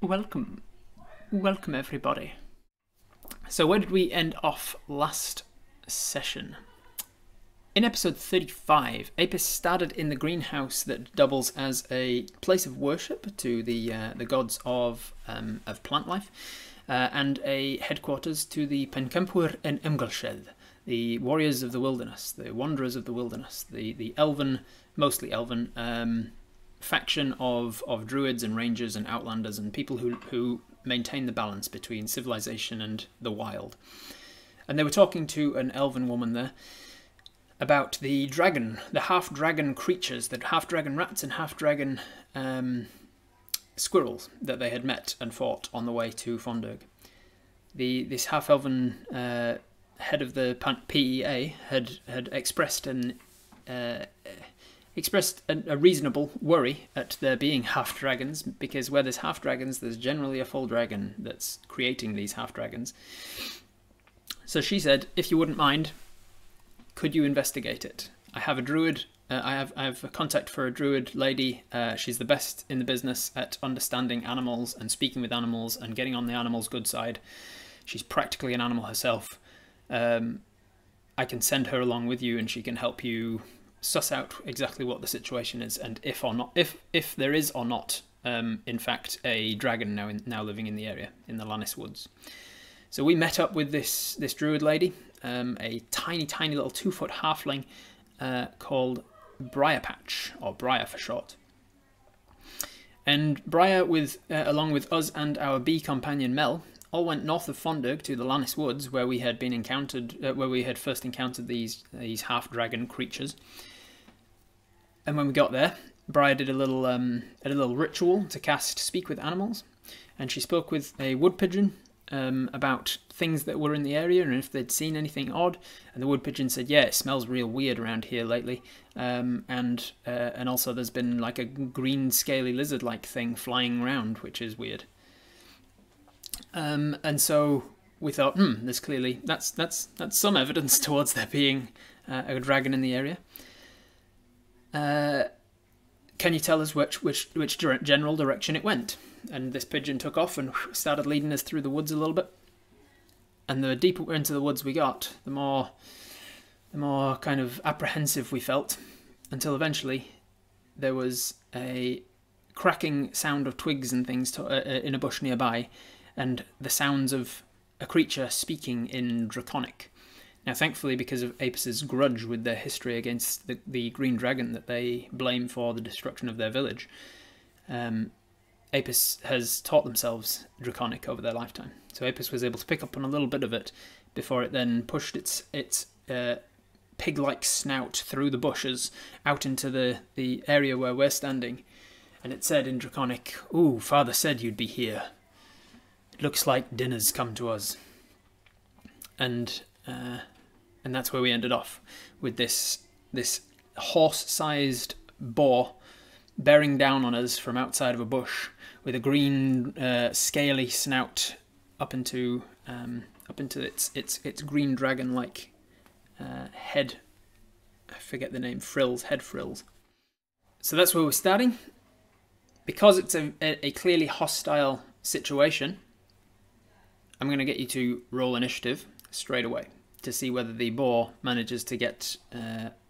Welcome. Welcome everybody. So where did we end off last session? In episode 35, Apis started in the greenhouse that doubles as a place of worship to the gods of plant life, and a headquarters to the Penkempur and Imgolshed, the warriors of the wilderness, the wanderers of the wilderness, the elven, mostly elven, faction of druids and rangers and outlanders and people who maintain the balance between civilization and the wild. And they were talking to an elven woman there about the dragon, the half-dragon creatures, the half-dragon rats and half-dragon squirrels that they had met and fought on the way to Fondurg. This half-elven head of the PEA had expressed a reasonable worry at there being half-dragons, because where there's half-dragons, there's generally a full dragon that's creating these half-dragons. So she said, if you wouldn't mind, could you investigate it? I have a druid, I have a contact for a druid lady. She's the best in the business at understanding animals and speaking with animals and getting on the animal's good side. She's practically an animal herself. I can send her along with you and she can help you suss out exactly what the situation is and if there is or not in fact a dragon now living in the area in the Lannis Woods. So we met up with this druid lady, a tiny little 2-foot halfling called Briarpatch, or Briar for short. And Briar, along with us and our bee companion Mel, all went north of Fondurg to the Lannis Woods, where we had first encountered these half-dragon creatures. And when we got there, Briar did a little ritual to cast Speak with Animals, and she spoke with a wood pigeon about things that were in the area and if they'd seen anything odd. And the wood pigeon said, "Yeah, it smells real weird around here lately, and also there's been like a green scaly lizard-like thing flying around, which is weird." And so we thought, there's clearly that's some evidence towards there being a dragon in the area. Can you tell us which general direction it went? And this pigeon took off and started leading us through the woods a little bit. And the deeper into the woods we got, the more kind of apprehensive we felt, until eventually there was a cracking sound of twigs and things in a bush nearby, and the sounds of a creature speaking in Draconic. Now, thankfully, because of Apis's grudge with their history against the green dragon that they blame for the destruction of their village, Apis has taught themselves Draconic over their lifetime. So Apis was able to pick up on a little bit of it before it then pushed its pig-like snout through the bushes out into the area where we're standing. And it said in Draconic, "Ooh, Father said you'd be here. It looks like dinner's come to us." And that's where we ended off, with this horse-sized boar bearing down on us from outside of a bush with a green scaly snout up into its green dragon-like head. I forget the name. Head frills. So that's where we're starting. Because it's a clearly hostile situation, I'm going to get you to roll initiative straight away to see whether the boar manages to get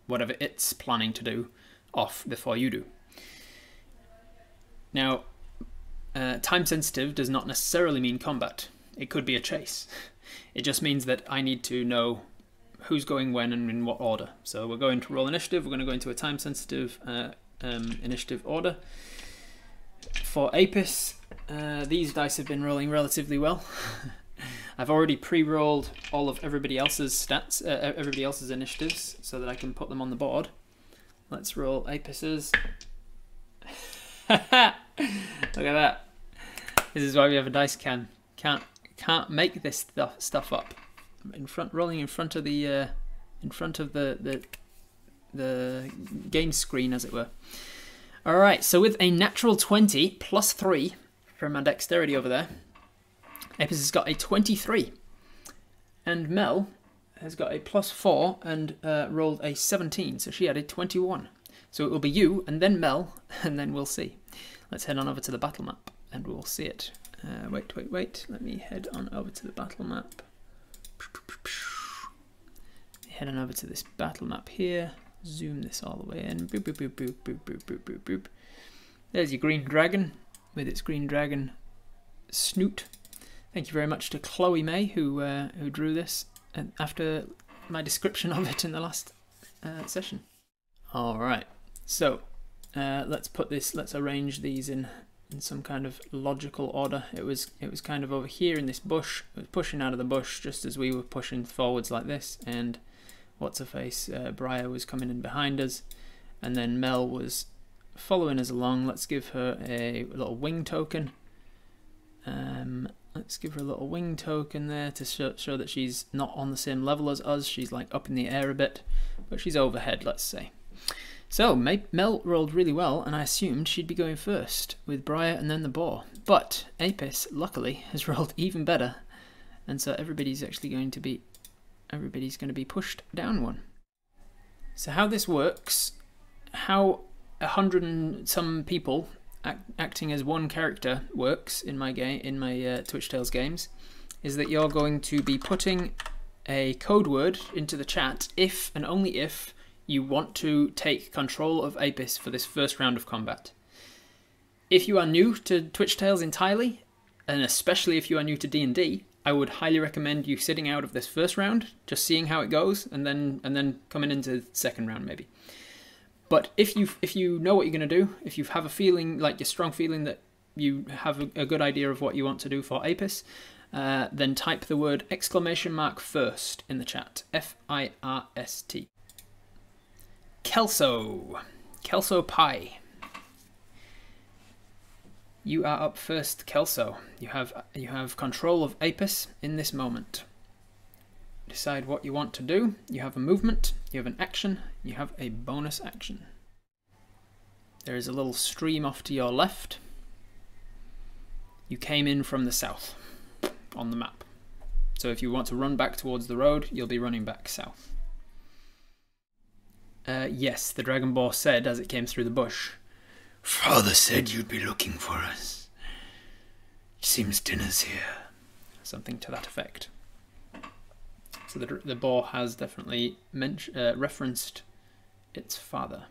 whatever it's planning to do off before you do. Now, time sensitive does not necessarily mean combat. It could be a chase. It just means that I need to know who's going when and in what order. So we're going to roll initiative. We're going to go into a time sensitive initiative order. For Apis, these dice have been rolling relatively well. I've already pre-rolled all of everybody else's stats, everybody else's initiatives, so that I can put them on the board. Let's roll Apis's. Look at that. This is why we have a dice can. Can't make this stuff up. Rolling in front of the game screen, as it were. All right. So with a natural 20 plus 3 from my dexterity over there, Apis has got a 23, and Mel has got a plus 4 and rolled a 17, so she had a 21. So it will be you, and then Mel, and then we'll see. Let's head on over to the battle map. and we'll see it. Wait, let me head on over to the battle map. Head on over to this battle map here, zoom this all the way in, boop, boop, boop, boop, boop, boop, boop, boop, boop. There's your green dragon with its green dragon snoot. Thank you very much to Chloe May who drew this after my description of it in the last session. All right, so let's arrange these in some kind of logical order. It was kind of over here in this bush. It was pushing out of the bush just as we were pushing forwards like this, and what's her face, Briar was coming in behind us, and then Mel was following us along. Let's give her a little wing token. Let's give her a little wing token there to show that she's not on the same level as us. She's like up in the air a bit, but she's overhead, let's say. So Mel rolled really well, and I assumed she'd be going first with Briar and then the boar. But Apis, luckily, has rolled even better, and so everybody's going to be pushed down one. So how this works, how 100 and some people acting as one character works in my Twitch Tales games, is that you're going to be putting a code word into the chat if and only if you want to take control of Apis for this first round of combat. If you are new to Twitch Tales entirely, and especially if you are new to D&D, I would highly recommend you sitting out of this first round, just seeing how it goes, and then coming into the second round maybe. But if you know what you're going to do, if you have a feeling, like a strong feeling that you have a good idea of what you want to do for Apis, then type the word !first in the chat. F-I-R-S-T. Kelso Pie. You are up first, Kelso. You have control of Apis in this moment. Decide what you want to do. You have a movement, you have an action, you have a bonus action. There is a little stream off to your left. You came in from the south on the map. So if you want to run back towards the road, you'll be running back south. Yes, the Dragon Boar said as it came through the bush, "Father said you'd be looking for us. Seems dinner's here." Something to that effect. So the boar has definitely referenced its father.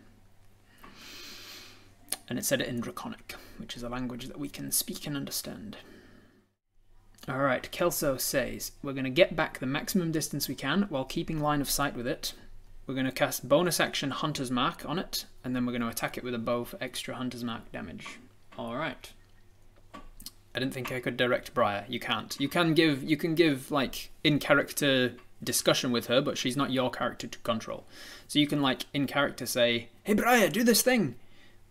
And it said it in Draconic, which is a language that we can speak and understand. Alright, Kelso says, we're going to get back the maximum distance we can while keeping line of sight with it. We're going to cast bonus action Hunter's Mark on it, and then we're going to attack it with a bow for extra Hunter's Mark damage. Alright. I didn't think I could direct Briar. You can't. You can give like in character discussion with her, but she's not your character to control. So you can like in character say, "Hey Briar, do this thing."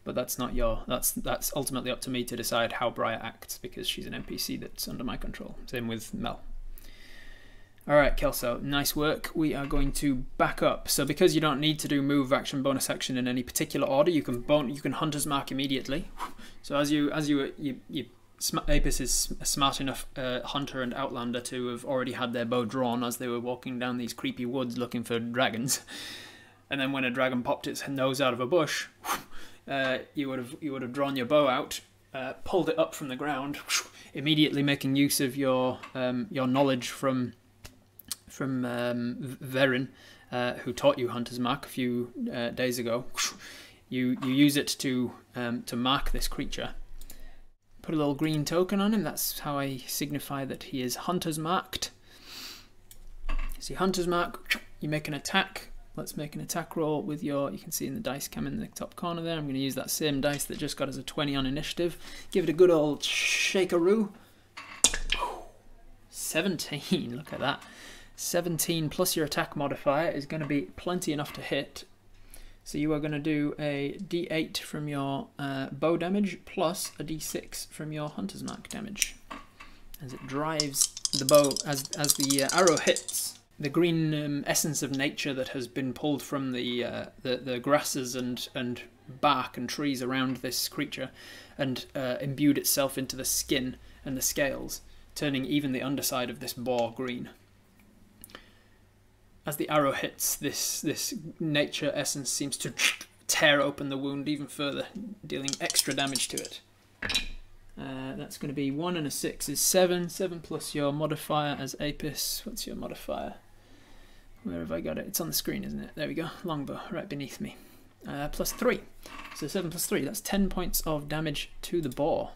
But that's not your that's ultimately up to me to decide how Briar acts, because she's an NPC that's under my control. Same with Mel. Alright, Kelso, nice work. We are going to back up. So because you don't need to do move, action, bonus action in any particular order, you can Hunter's Mark immediately. So Apis is a smart enough hunter and outlander to have already had their bow drawn as they were walking down these creepy woods looking for dragons. And then when a dragon popped its nose out of a bush, you would have drawn your bow out, pulled it up from the ground, immediately making use of your knowledge from Verin, who taught you Hunter's Mark a few days ago. You use it to mark this creature. Put a little green token on him. That's how I signify that he is Hunter's Marked. See, Hunter's Mark, you make an attack. Let's make an attack roll with your, you can see in the dice cam in the top corner there. I'm going to use that same dice that just got us a 20 on initiative. Give it a good old shakeroo. 17, look at that. 17 plus your attack modifier is going to be plenty enough to hit. So you are going to do a d8 from your bow damage plus a d6 from your Hunter's Mark damage. As it drives the bow, as the arrow hits, the green essence of nature that has been pulled from the grasses and bark and trees around this creature and imbued itself into the skin and the scales, turning even the underside of this boar green. As the arrow hits, this nature essence seems to tear open the wound even further, dealing extra damage to it. That's going to be 1 and a 6 is 7. 7 plus your modifier as Apis. What's your modifier? Where have I got it? It's on the screen, isn't it? There we go. Longbow, right beneath me. Plus 3. So 7 plus 3, that's 10 points of damage to the boar.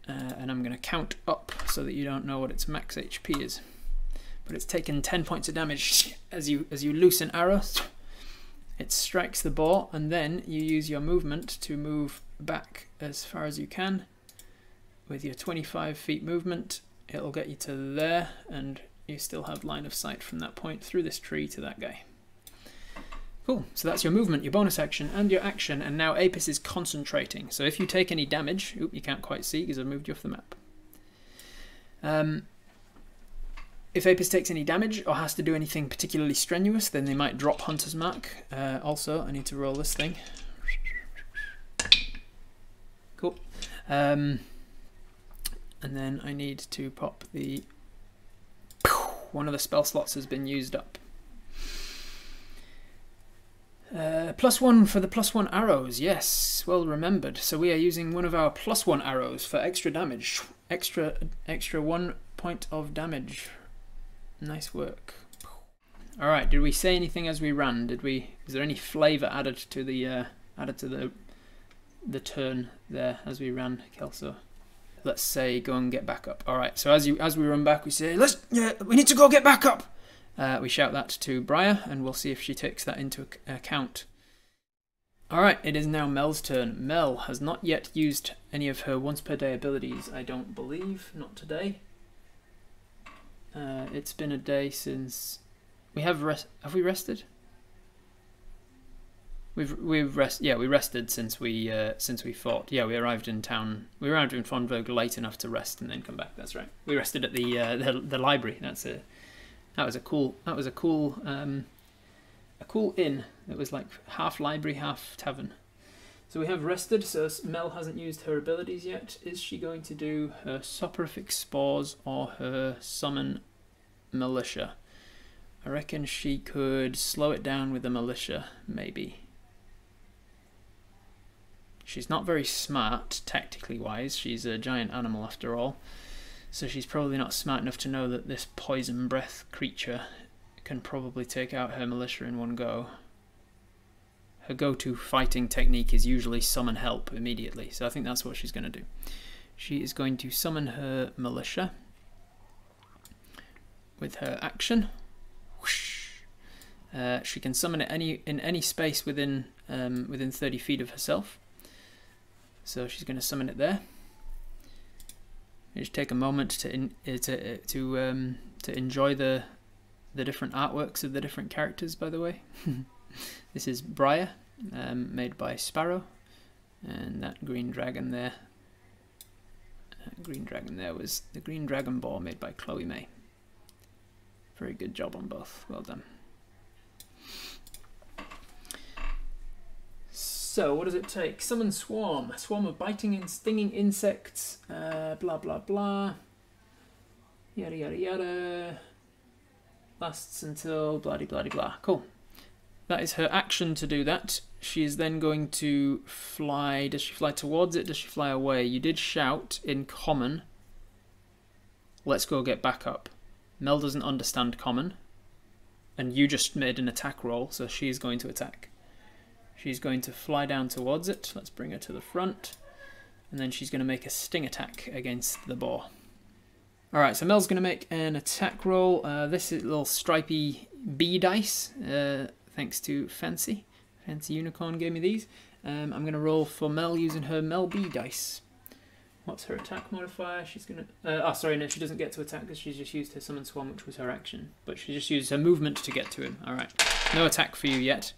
And I'm going to count up so that you don't know what its max HP is. But it's taken 10 points of damage as you loosen arrows. It strikes the boar, and then you use your movement to move back as far as you can. With your 25 feet movement, it'll get you to there, and you still have line of sight from that point through this tree to that guy. Cool, so that's your movement, your bonus action, and your action, and now Apis is concentrating. So if you take any damage, oop, you can't quite see because I've moved you off the map. If Apis takes any damage or has to do anything particularly strenuous, then they might drop Hunter's Mark. Also, I need to roll this thing. Cool. And then I need to pop the... One of the spell slots has been used up. +1 for the +1 arrows, yes, well remembered. So we are using one of our +1 arrows for extra damage. Extra 1 point of damage. Nice work. Alright, did we say anything as we ran? Is there any flavour added to the turn there as we ran, Kelso? Let's say go and get back up. Alright, so as we run back we say, we need to go get back up! We shout that to Briar, and we'll see if she takes that into account. Alright, it is now Mel's turn. Mel has not yet used any of her once per day abilities, I don't believe. Not today. It's been a day since... Have we rested? We rested since we fought. Yeah, we arrived in town. We arrived in Fonberg late enough to rest and then come back. That's right. We rested at the library. That's it. That was a cool inn. It was like half library, half tavern. So we have rested. So Mel hasn't used her abilities yet. Is she going to do her soporific spores or her summon militia? I reckon she could slow it down with the militia, maybe. She's not very smart, tactically wise. She's a giant animal after all. So she's probably not smart enough to know that this poison breath creature can probably take out her militia in one go. Her go-to fighting technique is usually summon help immediately, so I think that's what she's going to do. She is going to summon her militia with her action. Whoosh. She can summon it in any space within 30 feet of herself. So she's going to summon it there. Just take a moment to enjoy the different artworks of the different characters. By the way, this is Briar, made by Sparrow, and that green dragon there. Was the green dragon boar made by Chloe May. Very good job on both. Well done. So, what does it take? Summon Swarm. A swarm of biting and stinging insects. Blah, blah, blah. Yada, yada, yada. Lasts until blah-de-blah-de-blah. Cool. That is her action to do that. She is then going to fly. Does she fly towards it? Does she fly away? You did shout in common. Let's go get back up. Mel doesn't understand common. And you just made an attack roll, so she's going to attack. She's going to fly down towards it. Let's bring her to the front. And then she's going to make a sting attack against the boar. Alright, so Mel's going to make an attack roll. This is a little stripy bee dice, thanks to Fancy. Fancy Unicorn gave me these. I'm going to roll for Mel using her Mel bee dice. What's her attack modifier? She's going to... sorry, no, she doesn't get to attack because she's just used her Summon Swarm, which was her action. But she just used her movement to get to him. Alright, no attack for you yet.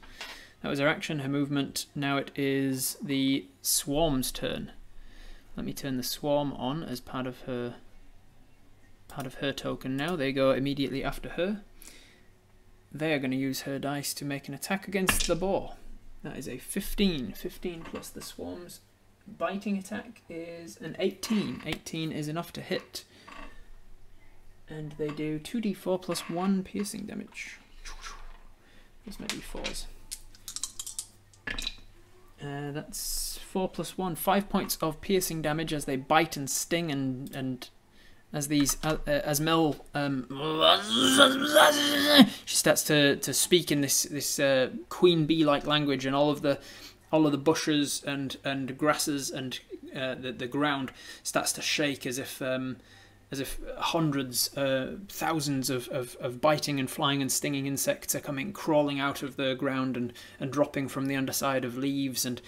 That was her action, her movement. Now it is the Swarm's turn. Let me turn the Swarm on as part of her token now. They go immediately after her. They are going to use her dice to make an attack against the boar. That is a 15. 15 plus the Swarm's biting attack is an 18. 18 is enough to hit. And they do 2d4 plus 1 piercing damage. Those may be 4s. That's 4 + 1. 5 points of piercing damage as they bite and sting, and as these as Mel she starts to speak in this queen bee like language, and all of the bushes and grasses and the ground starts to shake as if hundreds, thousands of biting and flying and stinging insects are crawling out of the ground and dropping from the underside of leaves and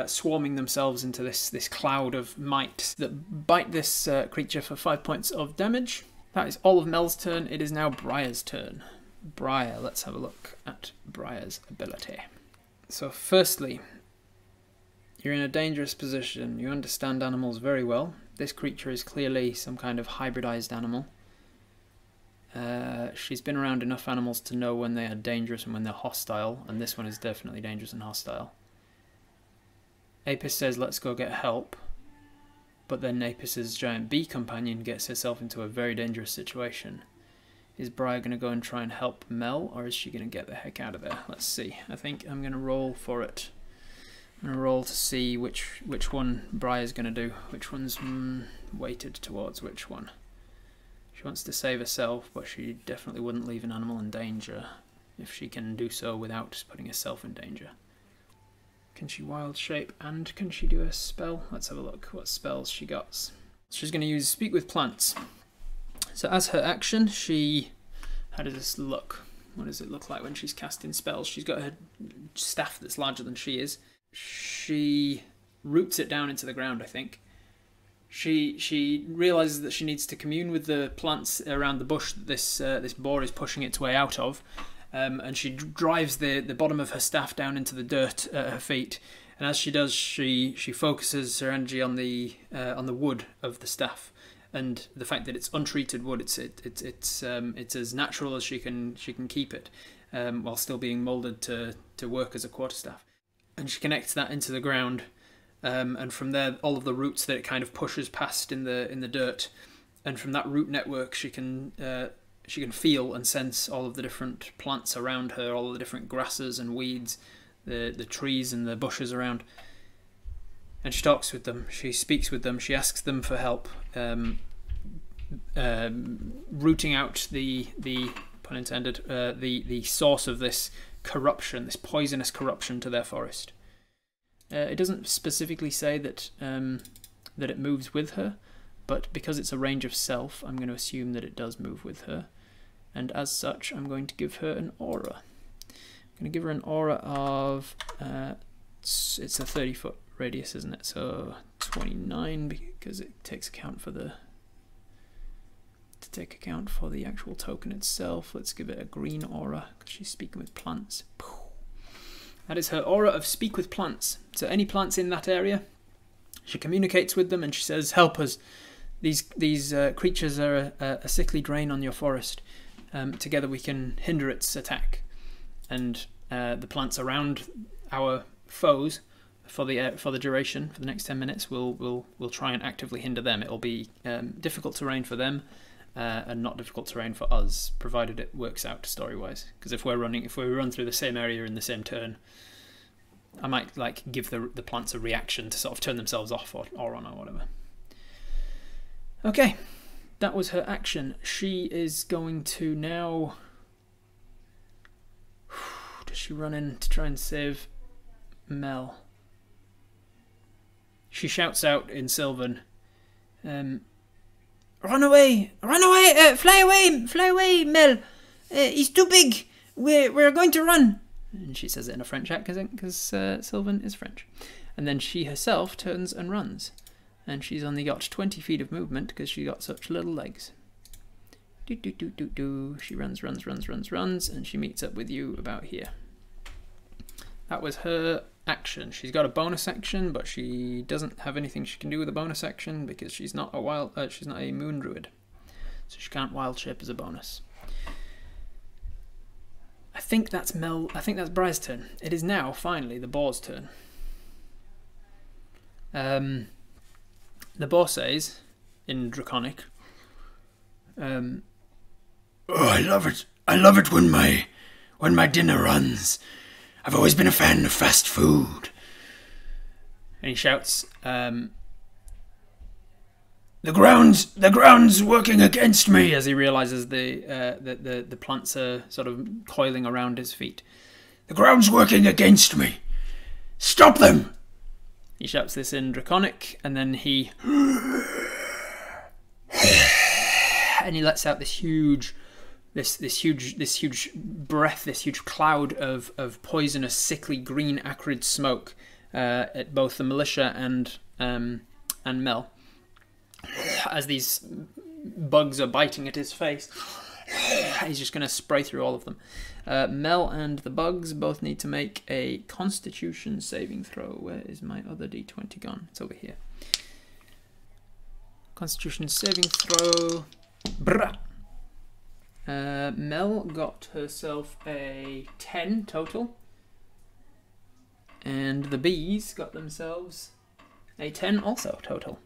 swarming themselves into this cloud of mites that bite this creature for 5 points of damage. That is all of Mel's turn. It is now Briar's turn. Briar, let's have a look at Briar's ability. So firstly, you're in a dangerous position. You understand animals very well. This creature is clearly some kind of hybridized animal. She's been around enough animals to know when they are dangerous and when they're hostile, and this one is definitely dangerous and hostile. Apis says, let's go get help, but then Apis's giant bee companion gets herself into a very dangerous situation. Is Briar going to go and try and help Mel, or is she going to get the heck out of there? Let's see. I think I'm going to roll for it. I'm going to roll to see which one Briar's going to do. Which one's weighted towards which one. She wants to save herself, but she definitely wouldn't leave an animal in danger if she can do so without putting herself in danger. Can she wild shape and can she do a spell? Let's have a look what spells she got. She's going to use Speak with Plants. So as her action, how does this look? What does it look like when she's casting spells? She's got her staff that's larger than she is. She roots it down into the ground, I think. She realises that she needs to commune with the plants around the bush that this boar is pushing its way out of, and she drives the bottom of her staff down into the dirt at her feet. And as she does, she focuses her energy on the wood of the staff, and the fact that it's untreated wood. It's as natural as she can keep it, while still being moulded to work as a quarterstaff. And she connects that into the ground, and from there, all of the roots that it kind of pushes past in the dirt, and from that root network, she can feel and sense all of the different plants around her, all of the different grasses and weeds, the trees and the bushes around. And she talks with them. She speaks with them. She asks them for help, rooting out the pun intended the source of this corruption, this poisonous corruption to their forest. It doesn't specifically say that it moves with her, but because it's a range of self, I'm going to assume that it does move with her, and as such, I'm going to give her an aura. I'm going to give her an aura of it's a 30-foot radius, isn't it? So 29, because it takes account for the actual token itself. Let's give it a green aura because she's speaking with plants. That is her aura of Speak with Plants. So any plants in that area, she communicates with them and she says, help us. These creatures are a sickly drain on your forest. Together we can hinder its attack. And the plants around our foes for the duration, for the next 10 minutes, will try and actively hinder them. It'll be difficult terrain for them, and not difficult terrain for us, provided it works out story-wise. Because if we run through the same area in the same turn, I might give the plants a reaction to sort of turn themselves off or on or whatever. Okay, that was her action. She is going to now. Does she run in to try and save Mel? She shouts out in Sylvan, run away! Run away! Fly away! Fly away, Mel! He's too big! We're going to run! And she says it in a French accent because Sylvan is French. And then she herself turns and runs. And she's only got 20 feet of movement because she got such little legs. Do do do do do. She runs, and she meets up with you about here. That was her action. She's got a bonus action, but she doesn't have anything she can do with a bonus action because she's not a moon druid, so she can't wild shape as a bonus. I think that's Briar's turn. It is now finally the boar's turn. The boar says in Draconic, "Oh, I love it. I love it when my dinner runs. I've always been a fan of fast food. And he shouts, the ground's working against me, as he realizes the plants are sort of coiling around his feet. The ground's working against me. Stop them! He shouts this in Draconic, and then he lets out this huge breath, this huge cloud of poisonous, sickly green, acrid smoke at both the militia and Mel, as these bugs are biting at his face. He's just going to spray through all of them. Mel and the bugs both need to make a Constitution saving throw. Where is my other D20 gone? It's over here. Constitution saving throw. Brah. Mel got herself a 10 total. And the bees got themselves a 10 also total.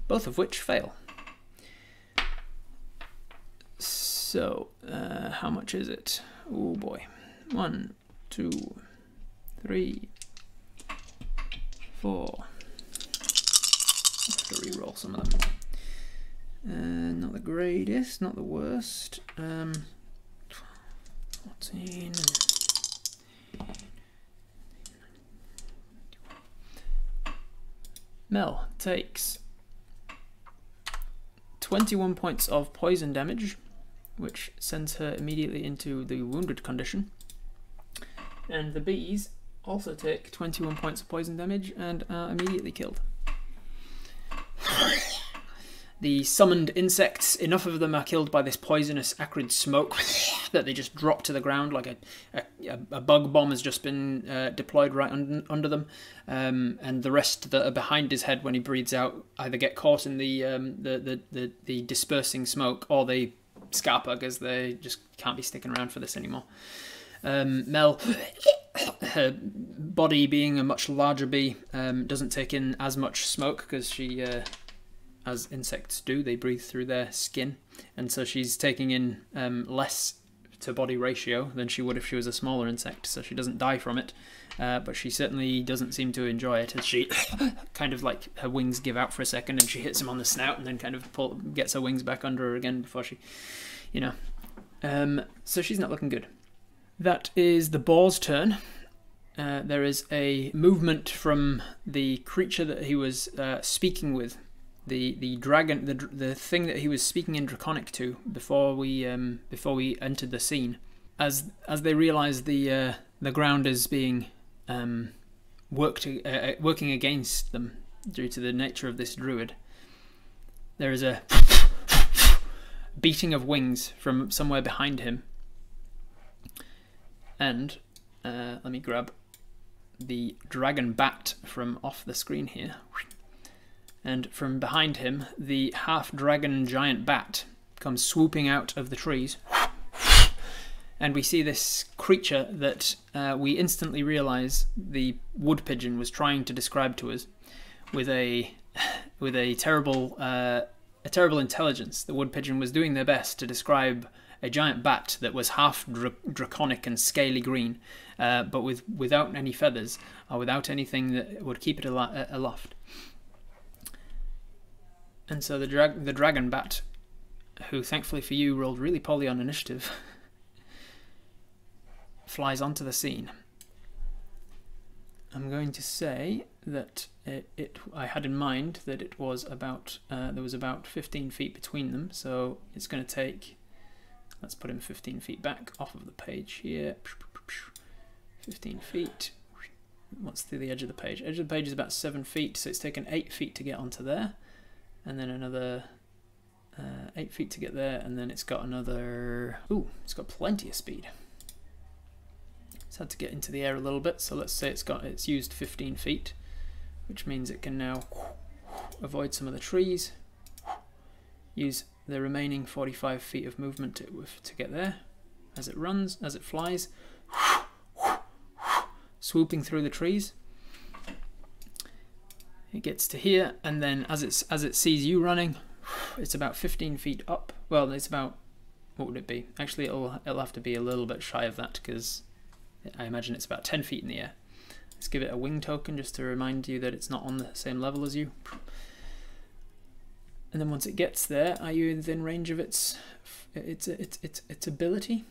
Both of which fail. So, how much is it? Oh boy. 1, 2, 3, 4. Have to re-roll some of them. Not the greatest, not the worst. 14. Mel takes 21 points of poison damage, which sends her immediately into the wounded condition. And the bees also take 21 points of poison damage and are immediately killed. The summoned insects, enough of them are killed by this poisonous acrid smoke that they just drop to the ground like a bug bomb has just been deployed right under them, and the rest that are behind his head when he breathes out either get caught in the dispersing smoke or they scarper because they just can't be sticking around for this anymore. Mel, her body being a much larger bee, doesn't take in as much smoke because she... as insects do, they breathe through their skin, and so she's taking in less to body ratio than she would if she was a smaller insect, so she doesn't die from it, but she certainly doesn't seem to enjoy it, as she kind of like her wings give out for a second and she hits him on the snout and then kind of gets her wings back under her again before she, you know. So she's not looking good. That is the boar's turn. There is a movement from the creature that he was speaking with. The dragon, the thing that he was speaking in Draconic to before we entered the scene, as they realise the ground is being working against them due to the nature of this druid. There is a beating of wings from somewhere behind him, and let me grab the dragon bat from off the screen here. And from behind him, the half-dragon giant bat comes swooping out of the trees. And we see this creature that we instantly realise the wood pigeon was trying to describe to us with a terrible intelligence. The wood pigeon was doing their best to describe a giant bat that was half draconic and scaly green, but without any feathers or without anything that would keep it aloft. And so the dragon bat, who thankfully for you rolled really poorly on initiative, flies onto the scene. I'm going to say that I had in mind that it was about there was about 15 feet between them, so it's going to take. Let's put him 15 feet back off of the page here. 15 feet. What's the edge of the page? Edge of the page is about 7 feet, so it's taken 8 feet to get onto there. And then another 8 feet to get there, and then it's got another... Ooh, it's got plenty of speed. It's had to get into the air a little bit, so let's say it's used 15 feet, which means it can now avoid some of the trees, use the remaining 45 feet of movement to get there, as it runs, as it flies, swooping through the trees. It gets to here, and then as it sees you running, it's about 15 feet up. Well, it's about, what would it be? Actually, it'll have to be a little bit shy of that because I imagine it's about 10 feet in the air. Let's give it a wing token just to remind you that it's not on the same level as you. And then once it gets there, are you within range of its ability?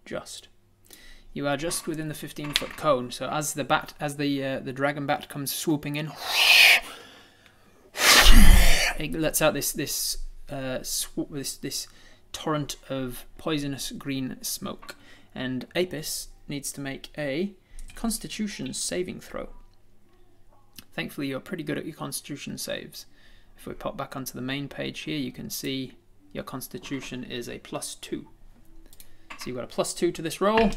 Just. You are just within the 15-foot cone. So as the the dragon bat comes swooping in, it lets out this torrent of poisonous green smoke. And Apis needs to make a Constitution saving throw. Thankfully, you're pretty good at your Constitution saves. If we pop back onto the main page here, you can see your Constitution is a +2. So you've got a +2 to this roll.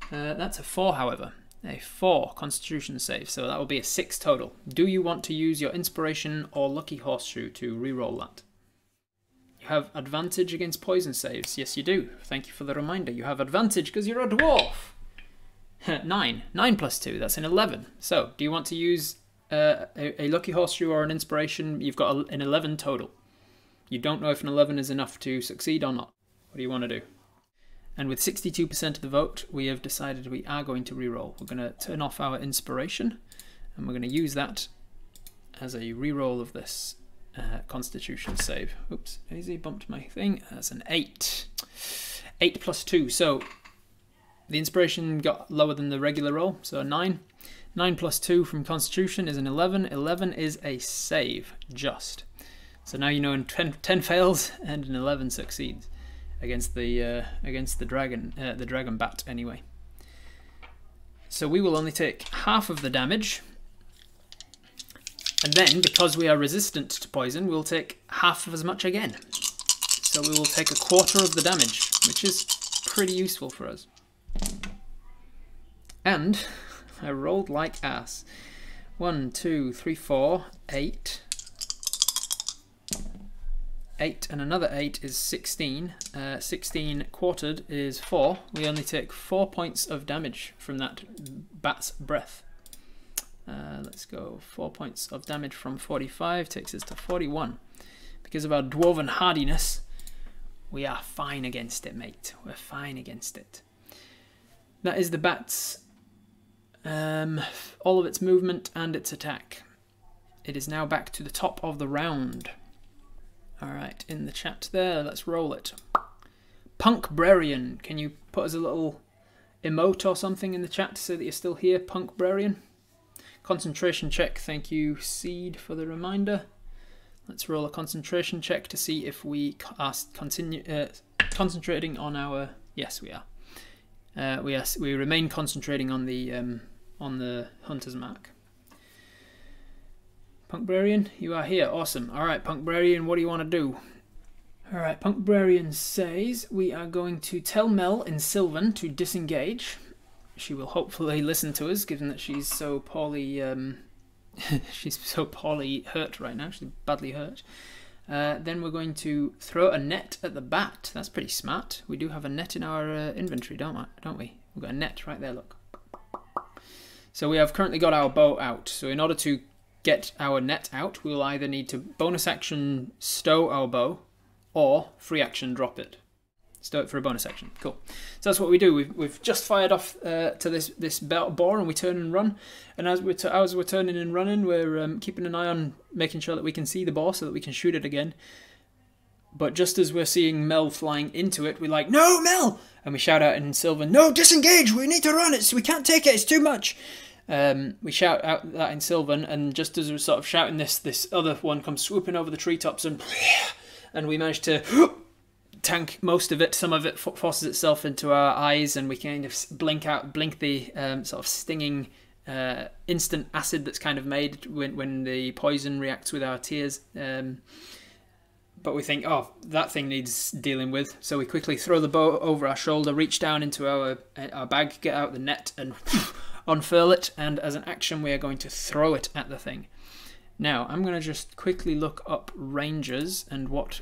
That's a 4, however. A 4 Constitution save, so that will be a 6 total. Do you want to use your Inspiration or Lucky Horseshoe to re-roll that? You have advantage against poison saves. Yes, you do. Thank you for the reminder. You have advantage because you're a dwarf. 9. 9 + 2, that's an 11. So, do you want to use a Lucky Horseshoe or an Inspiration? You've got an 11 total. You don't know if an 11 is enough to succeed or not. What do you want to do? And with 62% of the vote, we have decided we are going to re-roll. We're going to turn off our Inspiration, and we're going to use that as a re-roll of this Constitution save. Oops, Daisy bumped my thing. That's an 8. 8 + 2, so the Inspiration got lower than the regular roll, so a 9. 9 + 2 from Constitution is an 11. 11 is a save, just. So now you know in 10 fails and an 11 succeeds against the dragon bat anyway. So we will only take half of the damage, and then because we are resistant to poison, we'll take half of as much again. So we will take a quarter of the damage, which is pretty useful for us. And I rolled like ass. 1, 2, 3, 4, 8. 8 and another 8 is 16. 16 quartered is 4. We only take 4 points of damage from that bat's breath. Let's go. 4 points of damage from 45 takes us to 41. Because of our dwarven hardiness, we are fine against it, mate. We're fine against it. That is the bat's all of its movement and its attack. It is now back to the top of the round. Alright, in the chat there, let's roll it. Punkbrarian, can you put us a little emote or something in the chat to say that you're still here, Punkbrarian? Concentration check, thank you, Seed, for the reminder. Let's roll a concentration check to see if we are concentrating on our... Yes, we are. We remain concentrating on the hunter's mark. Punkbrarian, you are here. Awesome. Alright, Punkbrarian, what do you want to do? Alright, Punkbrarian says we are going to tell Mel in Sylvan to disengage. She will hopefully listen to us, given that she's so poorly she's so poorly hurt right now. She's badly hurt. Then we're going to throw a net at the bat. That's pretty smart. We do have a net in our inventory, don't we? We've got a net right there, look. So we have currently got our bow out. So in order to get our net out, we'll either need to bonus action stow our bow or free action drop it. Stow it for a bonus action. Cool. So that's what we do. We've just fired off to this boar, and we turn and run. And as we're turning and running, we're keeping an eye on making sure that we can see the boar so that we can shoot it again. But just as we're seeing Mel flying into it, we're like, "No, Mel!" And we shout out in Sylvan, "No, disengage! We need to run! We can't take it! It's too much!" We shout out that in Sylvan, and just as we're sort of shouting this other one comes swooping over the treetops, and we manage to tank most of it. Some of it forces itself into our eyes, and we kind of blink the sort of stinging instant acid that's kind of made when the poison reacts with our tears. But we think, oh, that thing needs dealing with. So we quickly throw the bow over our shoulder, reach down into our bag, get out the net, and unfurl it. And as an action, we are going to throw it at the thing. Now, I'm going to just quickly look up rangers and what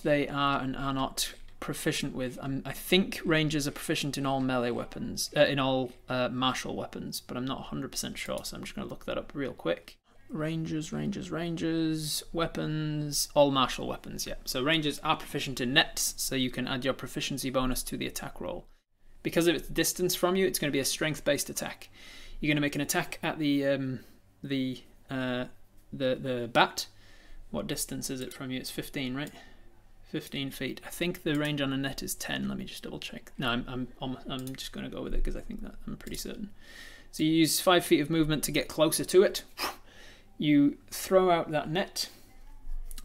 they are and are not proficient with. I think rangers are proficient in all melee weapons, in all martial weapons, but I'm not 100% sure, so I'm just going to look that up real quick. Rangers, weapons, all martial weapons, yeah. So rangers are proficient in nets, so you can add your proficiency bonus to the attack roll. because of its distance from you, it's going to be a strength-based attack. You're going to make an attack at the bat. What distance is it from you? It's 15, right? 15 feet. I think the range on a net is 10. Let me just double check. No, I'm just going to go with it because I think that I'm pretty certain. So you use 5 feet of movement to get closer to it. You throw out that net.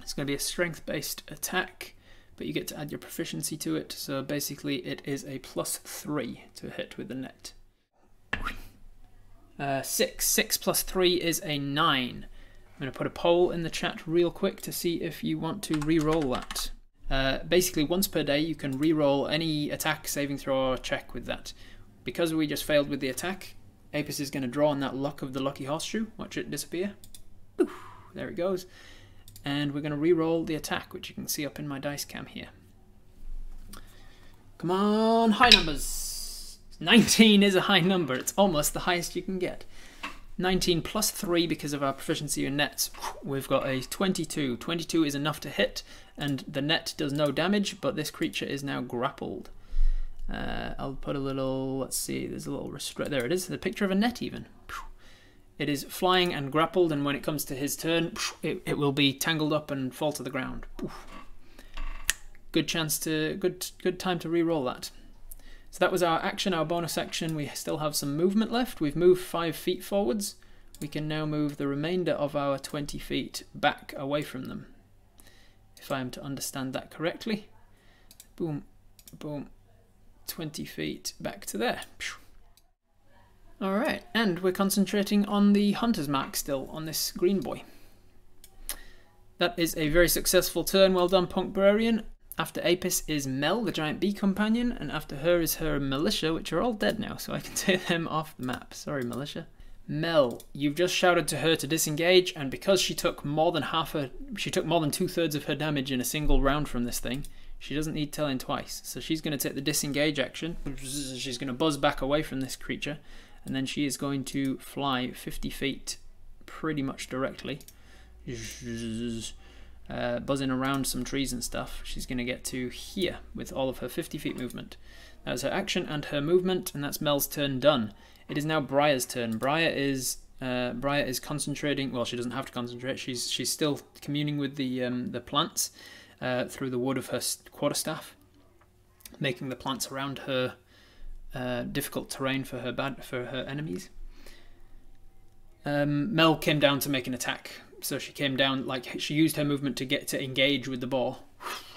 It's going to be a strength-based attack, but you get to add your proficiency to it. So basically it is a +3 to hit with the net. 6. 6 plus 3 is a 9. I'm going to put a poll in the chat real quick to see if you want to re-roll that. Basically, once per day, you can re-roll any attack, saving throw, or check with that. Because we just failed with the attack, Apis is going to draw on that luck of the lucky horseshoe. Watch it disappear. Oof, there it goes. And we're going to re-roll the attack, which you can see up in my dice cam here. Come on, high numbers. 19 is a high number. It's almost the highest you can get. 19 plus 3 because of our proficiency in nets. We've got a 22. 22 is enough to hit, and the net does no damage, but this creature is now grappled. I'll put a little, let's see, there's a little restrict. There it is, the picture of a net even. It is flying and grappled, and when it comes to his turn, it will be tangled up and fall to the ground. Good chance to, good time to re-roll that. So that was our action, our bonus action. We still have some movement left. We've moved 5 feet forwards. We can now move the remainder of our 20 feet back away from them, if I am to understand that correctly. Boom, boom, 20 feet back to there. Alright, and we're concentrating on the hunter's mark still, on this green boy. That is a very successful turn. Well done, Punk Burarian. After Apis is Mel, the giant bee companion, and after her is her militia, which are all dead now, so I can take them off the map. Sorry, militia. Mel, you've just shouted to her to disengage, and because she took more than more than 2/3 of her damage in a single round from this thing, she doesn't need telling twice. So she's going to take the disengage action. She's going to buzz back away from this creature, and then she is going to fly 50 feet pretty much directly. Buzzing around some trees and stuff. She's going to get to here with all of her 50 feet movement. That's her action and her movement, and that's Mel's turn done. It is now Briar's turn. Briar is concentrating. Well, she doesn't have to concentrate. She's still communing with the plants through the wood of her quarterstaff, making the plants around her difficult terrain for her enemies. Mel came down to make an attack. So she came down, like, she used her movement to get to engage with the boar.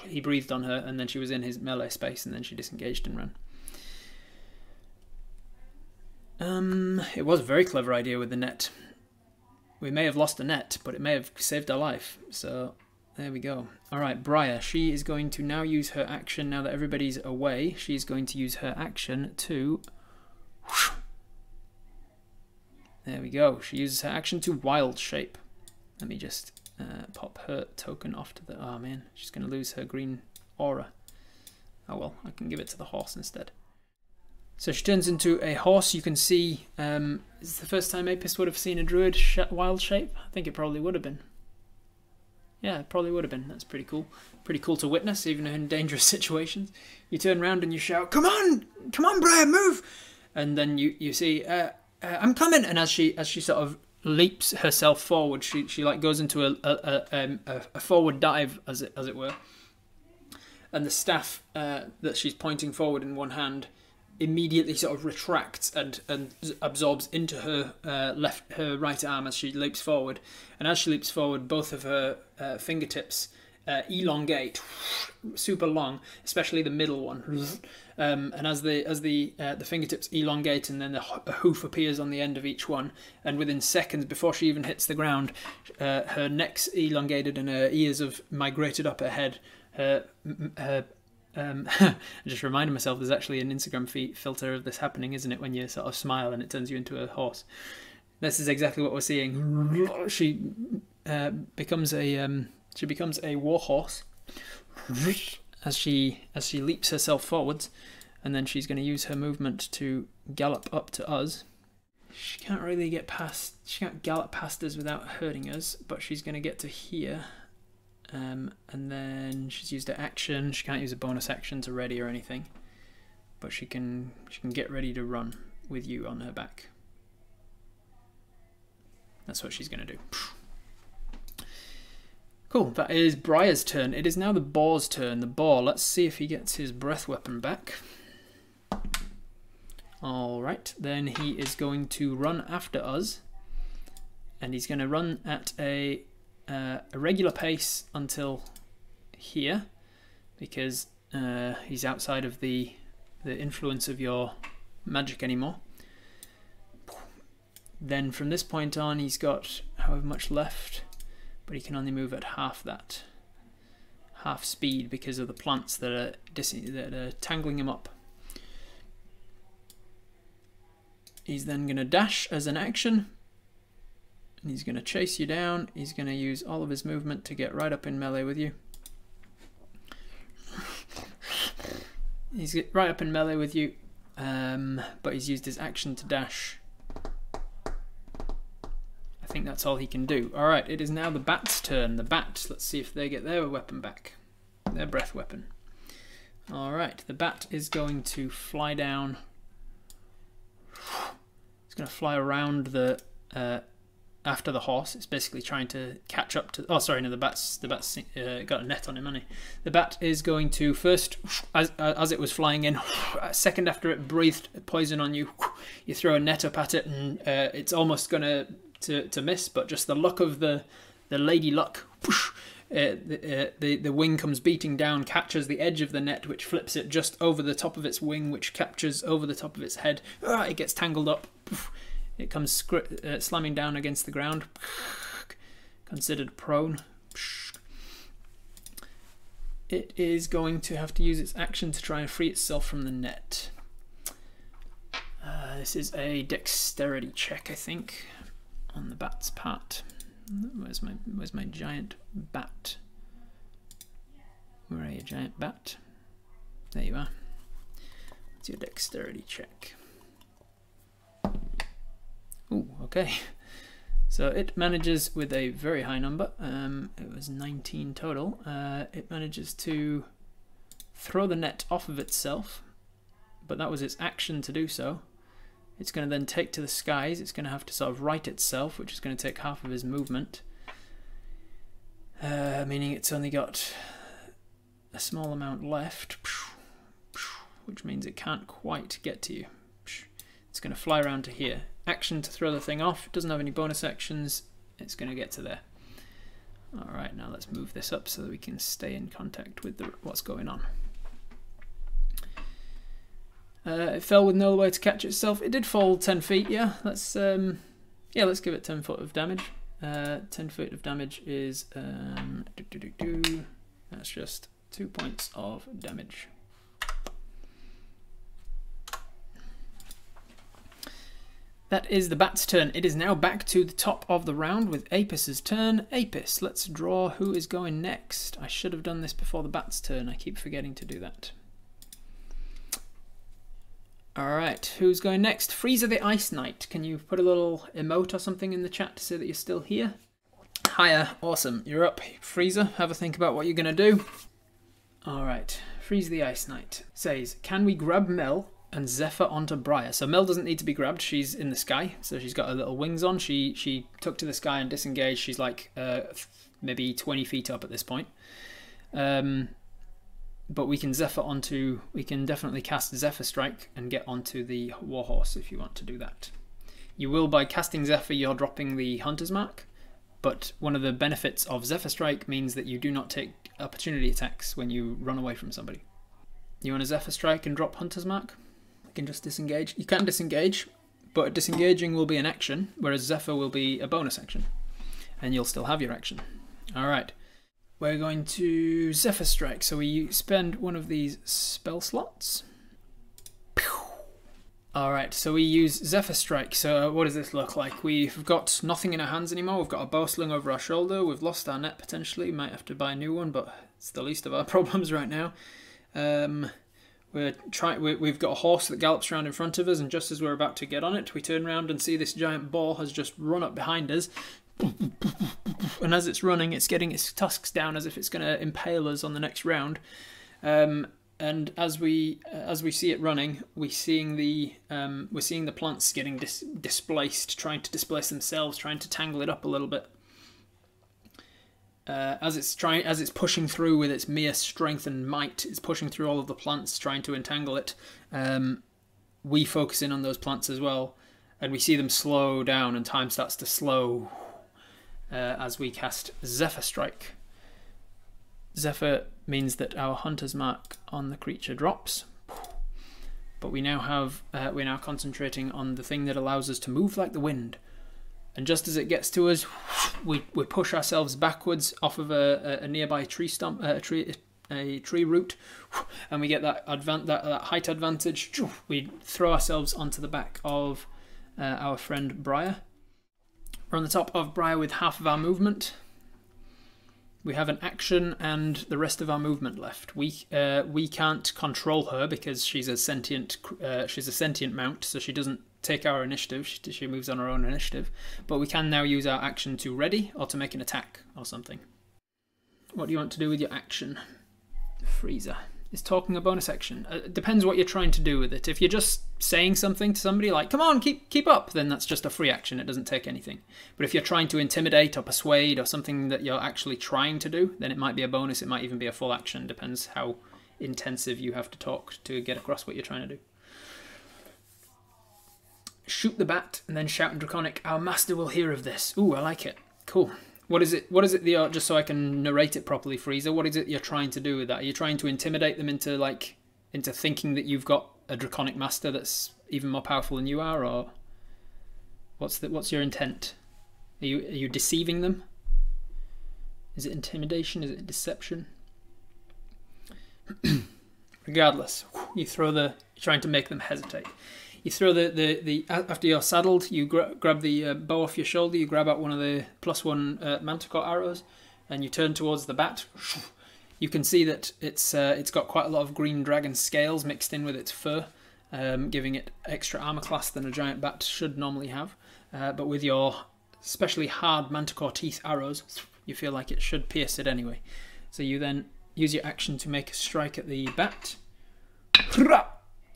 He breathed on her, and then she was in his melee space, and then she disengaged and ran. It was a very clever idea with the net. We may have lost a net, but it may have saved our life. So there we go. Alright, Briar, she is going to now use her action, now that everybody's away, she's going to use her action to... There we go. She uses her action to wild shape. Let me just pop her token off to the... Oh man, she's going to lose her green aura. Oh well, I can give it to the horse instead. So she turns into a horse. You can see, is this the first time Apis would have seen a druid wild shape? I think it probably would have been. Yeah, it probably would have been. That's pretty cool. Pretty cool to witness, even in dangerous situations. You turn around and you shout, "Come on! Come on, Briar, move!" And then you see, "I'm coming!" And as she sort of leaps herself forward, she like goes into a forward dive, as it were, and the staff that she's pointing forward in one hand immediately sort of retracts and absorbs into her right arm as she leaps forward. And as she leaps forward, both of her fingertips elongate, super long, especially the middle one. And as the fingertips elongate, and then a hoof appears on the end of each one, and within seconds before she even hits the ground, her neck's elongated and her ears have migrated up her head. I just reminded myself there's actually an Instagram filter of this happening, isn't it? When you sort of smile and it turns you into a horse. This is exactly what we're seeing. She becomes a war horse as she leaps herself forwards, and then she's going to use her movement to gallop up to us. She can't really get past. She can't gallop past us without hurting us, but she's going to get to here. And then she's used her action. She can't use a bonus action to ready or anything. but she can get ready to run with you on her back. That's what she's going to do. Cool, that is Briar's turn. It is now the boar's turn. The boar, let's see if he gets his breath weapon back. Alright, then he is going to run after us. And he's going to run at a regular pace until here. Because he's outside of the influence of your magic anymore. Then from this point on, he's got however much left. But he can only move at half speed because of the plants that are tangling him up. He's then going to dash as an action, and he's going to chase you down. He's going to use all of his movement to get right up in melee with you. He's right up in melee with you, but he's used his action to dash. I think that's all he can do. Alright, it is now the bat's turn. The bats, let's see if they get their weapon back. Their breath weapon. Alright, the bat is going to fly down. It's going to fly around the after the horse. It's basically trying to catch up to... Oh, sorry, no, the bat's got a net on him, hasn't he? The bat is going to first, as it was flying in, a second after it breathed poison on you, you throw a net up at it, and it's almost going to miss, but just the luck of the lady luck, the wing comes beating down, catches the edge of the net, which flips it just over the top of its wing, which captures over the top of its head. It gets tangled up. It comes slamming down against the ground, considered prone. It is going to have to use its action to try and free itself from the net. This is a dexterity check, I think, on the bat's part. Where's my giant bat? Where are you, giant bat? There you are. That's your dexterity check. Ooh, okay. So it manages with a very high number. It was 19 total. It manages to throw the net off of itself, but that was its action to do so. It's going to then take to the skies. It's going to have to sort of right itself, which is going to take half of his movement. Meaning it's only got a small amount left, which means it can't quite get to you. It's going to fly around to here. Action to throw the thing off. It doesn't have any bonus actions. It's going to get to there. Alright, now let's move this up so that we can stay in contact with what's going on. It fell with no way to catch itself. It did fall 10 feet, yeah. Let's give it 10 foot of damage. 10 foot of damage is that's just 2 points of damage. That is the bat's turn. It is now back to the top of the round with Apis's turn. Apis, let's draw who is going next. I should have done this before the bat's turn. I keep forgetting to do that. Alright, who's going next? Freezer the Ice Knight. Can you put a little emote or something in the chat to say that you're still here? Hiya, awesome. You're up. Freezer, have a think about what you're going to do. Alright, Freeze the Ice Knight says, can we grab Mel and Zephyr onto Briar? So Mel doesn't need to be grabbed. She's in the sky, so she's got her little wings on. She took to the sky and disengaged. She's like maybe 20 feet up at this point. But we can definitely cast Zephyr Strike and get onto the Warhorse if you want to do that. You will, by casting Zephyr, you're dropping the Hunter's Mark, but one of the benefits of Zephyr Strike means that you do not take opportunity attacks when you run away from somebody. You want to Zephyr Strike and drop Hunter's Mark? You can just disengage. You can disengage, but disengaging will be an action, whereas Zephyr will be a bonus action, and you'll still have your action. Alright. We're going to Zephyr Strike, so we spend one of these spell slots. Alright, so we use Zephyr Strike. So what does this look like? We've got nothing in our hands anymore. We've got a bow sling over our shoulder. We've lost our net potentially. Might have to buy a new one, but it's the least of our problems right now. We've got a horse that gallops around in front of us, and just as we're about to get on it, we turn around and see this giant boar has just run up behind us. And as it's running, it's getting its tusks down as if it's going to impale us on the next round. and as we see it running, we're seeing the plants getting displaced, trying to displace themselves, trying to tangle it up a little bit. As it's pushing through with its mere strength and might, it's pushing through all of the plants, trying to entangle it. We focus in on those plants as well, and we see them slow down, and time starts to slow as we cast Zephyr Strike. Zephyr means that our hunter's mark on the creature drops, but we're now concentrating on the thing that allows us to move like the wind. And just as it gets to us, we push ourselves backwards off of a nearby tree stump, a tree root, and we get that height advantage. We throw ourselves onto the back of our friend Briar. We're on the top of Briar with half of our movement. We have an action and the rest of our movement left. We can't control her because she's a sentient mount, so she doesn't take our initiative. She moves on her own initiative. But we can now use our action to ready or to make an attack or something. What do you want to do with your action, Freezer? Is talking a bonus action? It depends what you're trying to do with it. If you're just saying something to somebody like, come on, keep up, then that's just a free action. It doesn't take anything. But if you're trying to intimidate or persuade or something that you're actually trying to do, then it might be a bonus. It might even be a full action. Depends how intensive you have to talk to get across what you're trying to do. Shoot the bat and then shout in Draconic, our master will hear of this. Ooh, I like it. Cool. What is it just so I can narrate it properly, Freezer, what is it you're trying to do with that? Are you trying to intimidate them into thinking that you've got a Draconic master that's even more powerful than you are, or what's your intent? Are you deceiving them? Is it intimidation? Is it deception? Regardless, you're trying to make them hesitate. You throw after you're saddled, you grab the bow off your shoulder, you grab out one of the +1 manticore arrows, and you turn towards the bat. You can see that it's got quite a lot of green dragon scales mixed in with its fur, giving it extra armor class than a giant bat should normally have. But with your especially hard manticore teeth arrows, you feel like it should pierce it anyway. So you then use your action to make a strike at the bat.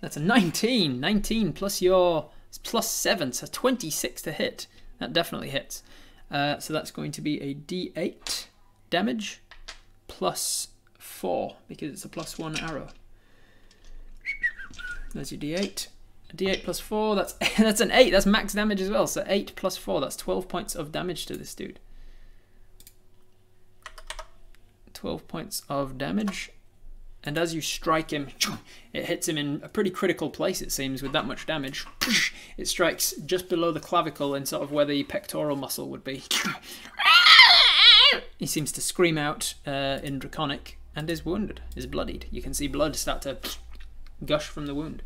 That's a 19. 19 plus your +7, so 26 to hit. That definitely hits. So that's going to be a D8 damage +4 because it's a +1 arrow. There's your D8. A D8 +4. That's an 8. That's max damage as well. So 8 + 4. That's 12 points of damage to this dude. 12 points of damage. And as you strike him, it hits him in a pretty critical place, it seems, with that much damage. It strikes just below the clavicle in sort of where the pectoral muscle would be. He seems to scream out in Draconic and is wounded, is bloodied. You can see blood start to gush from the wound.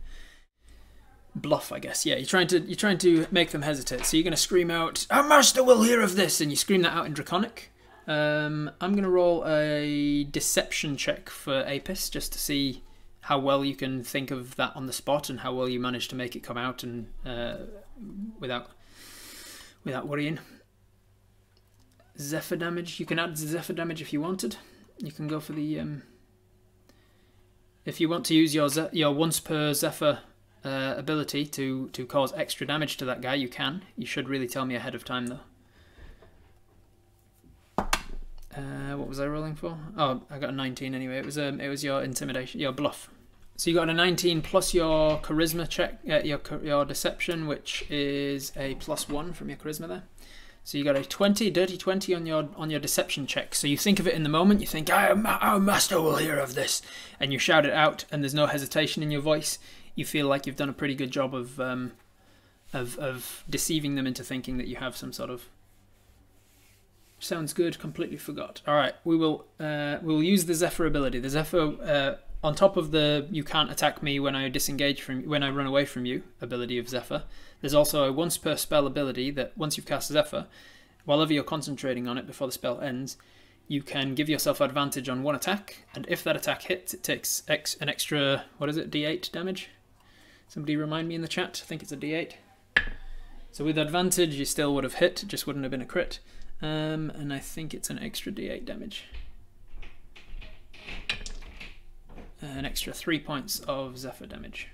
Bluff, I guess. Yeah, you're trying to make them hesitate. So you're going to scream out, our master will hear of this, and you scream that out in Draconic. I'm going to roll a deception check for Apis just to see how well you can think of that on the spot and how well you manage to make it come out and without worrying. Zephyr damage. You can add Zephyr damage if you wanted. You can go for the if you want to use your once per Zephyr ability to cause extra damage to that guy, you can. You should really tell me ahead of time though. What was I rolling for? Oh, I got a 19 anyway. It was your intimidation, your bluff. So you got a 19 plus your charisma check, your deception, which is a +1 from your charisma there. So you got a 20, dirty 20 on your deception check. So you think of it in the moment. You think, our master will hear of this, and you shout it out, and there's no hesitation in your voice. You feel like you've done a pretty good job of deceiving them into thinking that you have some sort of. Sounds good. Completely forgot. All right, we'll use the Zephyr ability. The Zephyr on top of the you can't attack me when I disengage when I run away from you ability of Zephyr. There's also a once per spell ability that once you've cast Zephyr, while you're concentrating on it before the spell ends, you can give yourself advantage on one attack, and if that attack hits, it takes an extra D8 damage. Somebody remind me in the chat. I think it's a D8. So with advantage, you still would have hit. It just wouldn't have been a crit. And I think it's an extra D8 damage. an extra 3 points of Zephyr damage.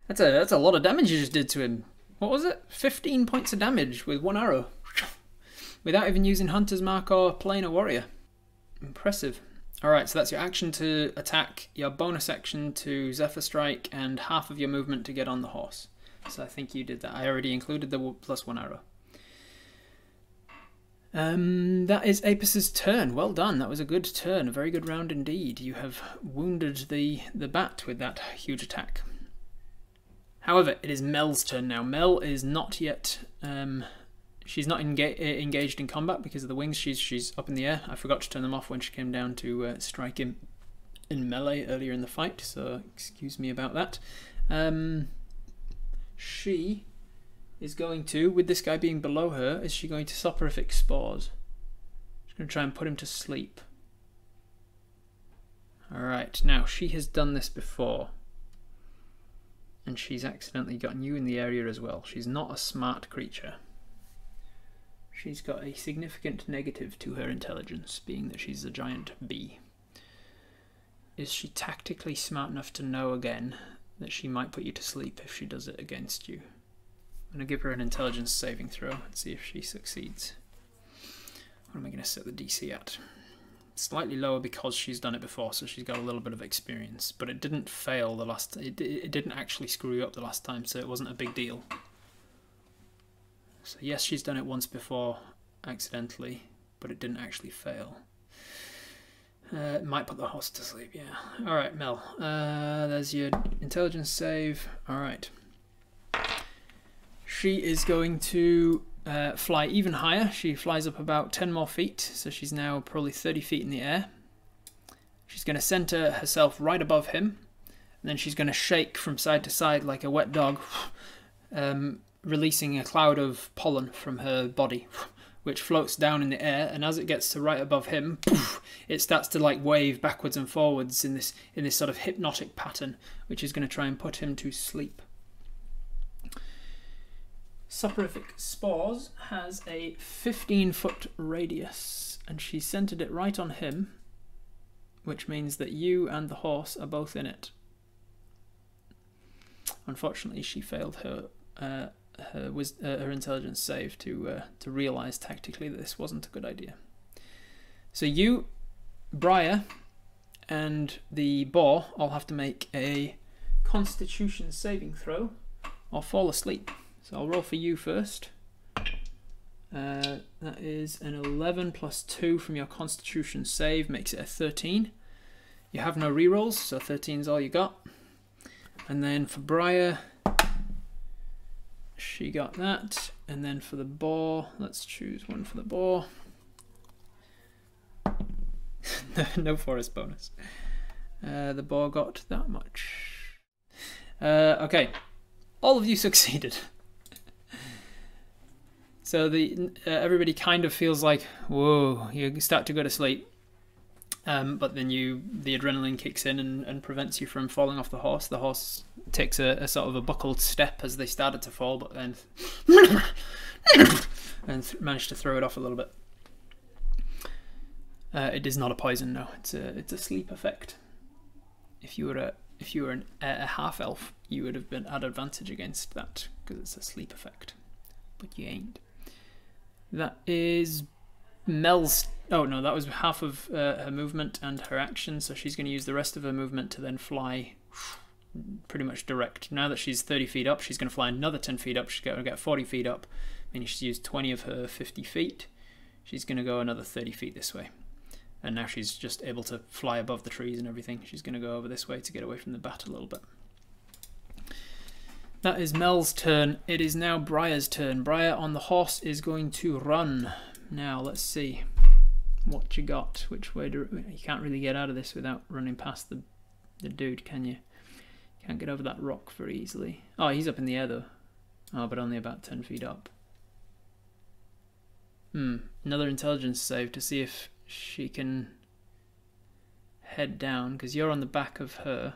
That's a lot of damage you just did to him. What was it? 15 points of damage with one arrow. Without even using Hunter's Mark or playing a warrior. Impressive. Alright, so that's your action to attack, your bonus action to Zephyr Strike, and half of your movement to get on the horse. So I think you did that. I already included the +1 arrow. That is Apus's turn. Well done. That was a good turn. A very good round indeed. You have wounded the bat with that huge attack. However, it is Mel's turn now. Mel is not yet... she's not engaged in combat because of the wings. She's up in the air. I forgot to turn them off when she came down to strike him in melee earlier in the fight, so excuse me about that. She is going to, with this guy being below her, is she going to Soporific Spores? She's going to try and put him to sleep. Alright, now she has done this before. And she's accidentally gotten you in the area as well. She's not a smart creature. She's got a significant negative to her intelligence, being that she's a giant bee. Is she tactically smart enough to know again that she might put you to sleep if she does it against you? I'm going to give her an intelligence saving throw and see if she succeeds. What am I going to set the DC at? Slightly lower because she's done it before, so she's got a little bit of experience. But it didn't fail the last... It didn't actually screw you up the last time, so it wasn't a big deal. So yes, she's done it once before, accidentally, but it didn't actually fail. It might put the horse to sleep, yeah. Alright, Mel. There's your intelligence save. Alright. She is going to fly even higher. She flies up about 10 more feet, so she's now probably 30 feet in the air. She's going to center herself right above him, and then she's going to shake from side to side like a wet dog, releasing a cloud of pollen from her body, which floats down in the air, and as it gets to right above him, it starts to like wave backwards and forwards in this sort of hypnotic pattern, which is going to try and put him to sleep. Soporific Spores has a 15-foot radius, and she centered it right on him, which means that you and the horse are both in it. Unfortunately, she failed her intelligence save to realise tactically that this wasn't a good idea. So you, Briar, and the boar all have to make a Constitution saving throw or fall asleep. So I'll roll for you first. That is an 11 plus 2 from your Constitution save, makes it a 13. You have no rerolls, so 13 is all you got. And then for Briar, she got that. And then for the boar, let's choose one for the boar. No forest bonus. The boar got that much. Okay, all of you succeeded. So everybody kind of feels like, whoa, you start to go to sleep. But then the adrenaline kicks in and prevents you from falling off the horse. The horse takes a sort of a buckled step as they started to fall, but then and managed to throw it off a little bit. It is not a poison, no. It's a sleep effect. If you were a half elf, you would have been at advantage against that because it's a sleep effect, but you ain't. That is Mel's. Oh no, that was half of her movement and her action, so she's going to use the rest of her movement to then fly pretty much direct. Now that she's 30 feet up, she's going to fly another 10 feet up. She's going to get 40 feet up, meaning she's used 20 of her 50 feet. She's going to go another 30 feet this way. And now she's just able to fly above the trees and everything. She's going to go over this way to get away from the bat a little bit. That is Mel's turn. It is now Briar's turn. Briar on the horse is going to run. Now, let's see what you got. Which way do you can't really get out of this without running past the dude, can you? Can't get over that rock very easily. Oh, he's up in the air though. Oh, but only about 10 feet up. Another intelligence save to see if she can head down, because you're on the back of her.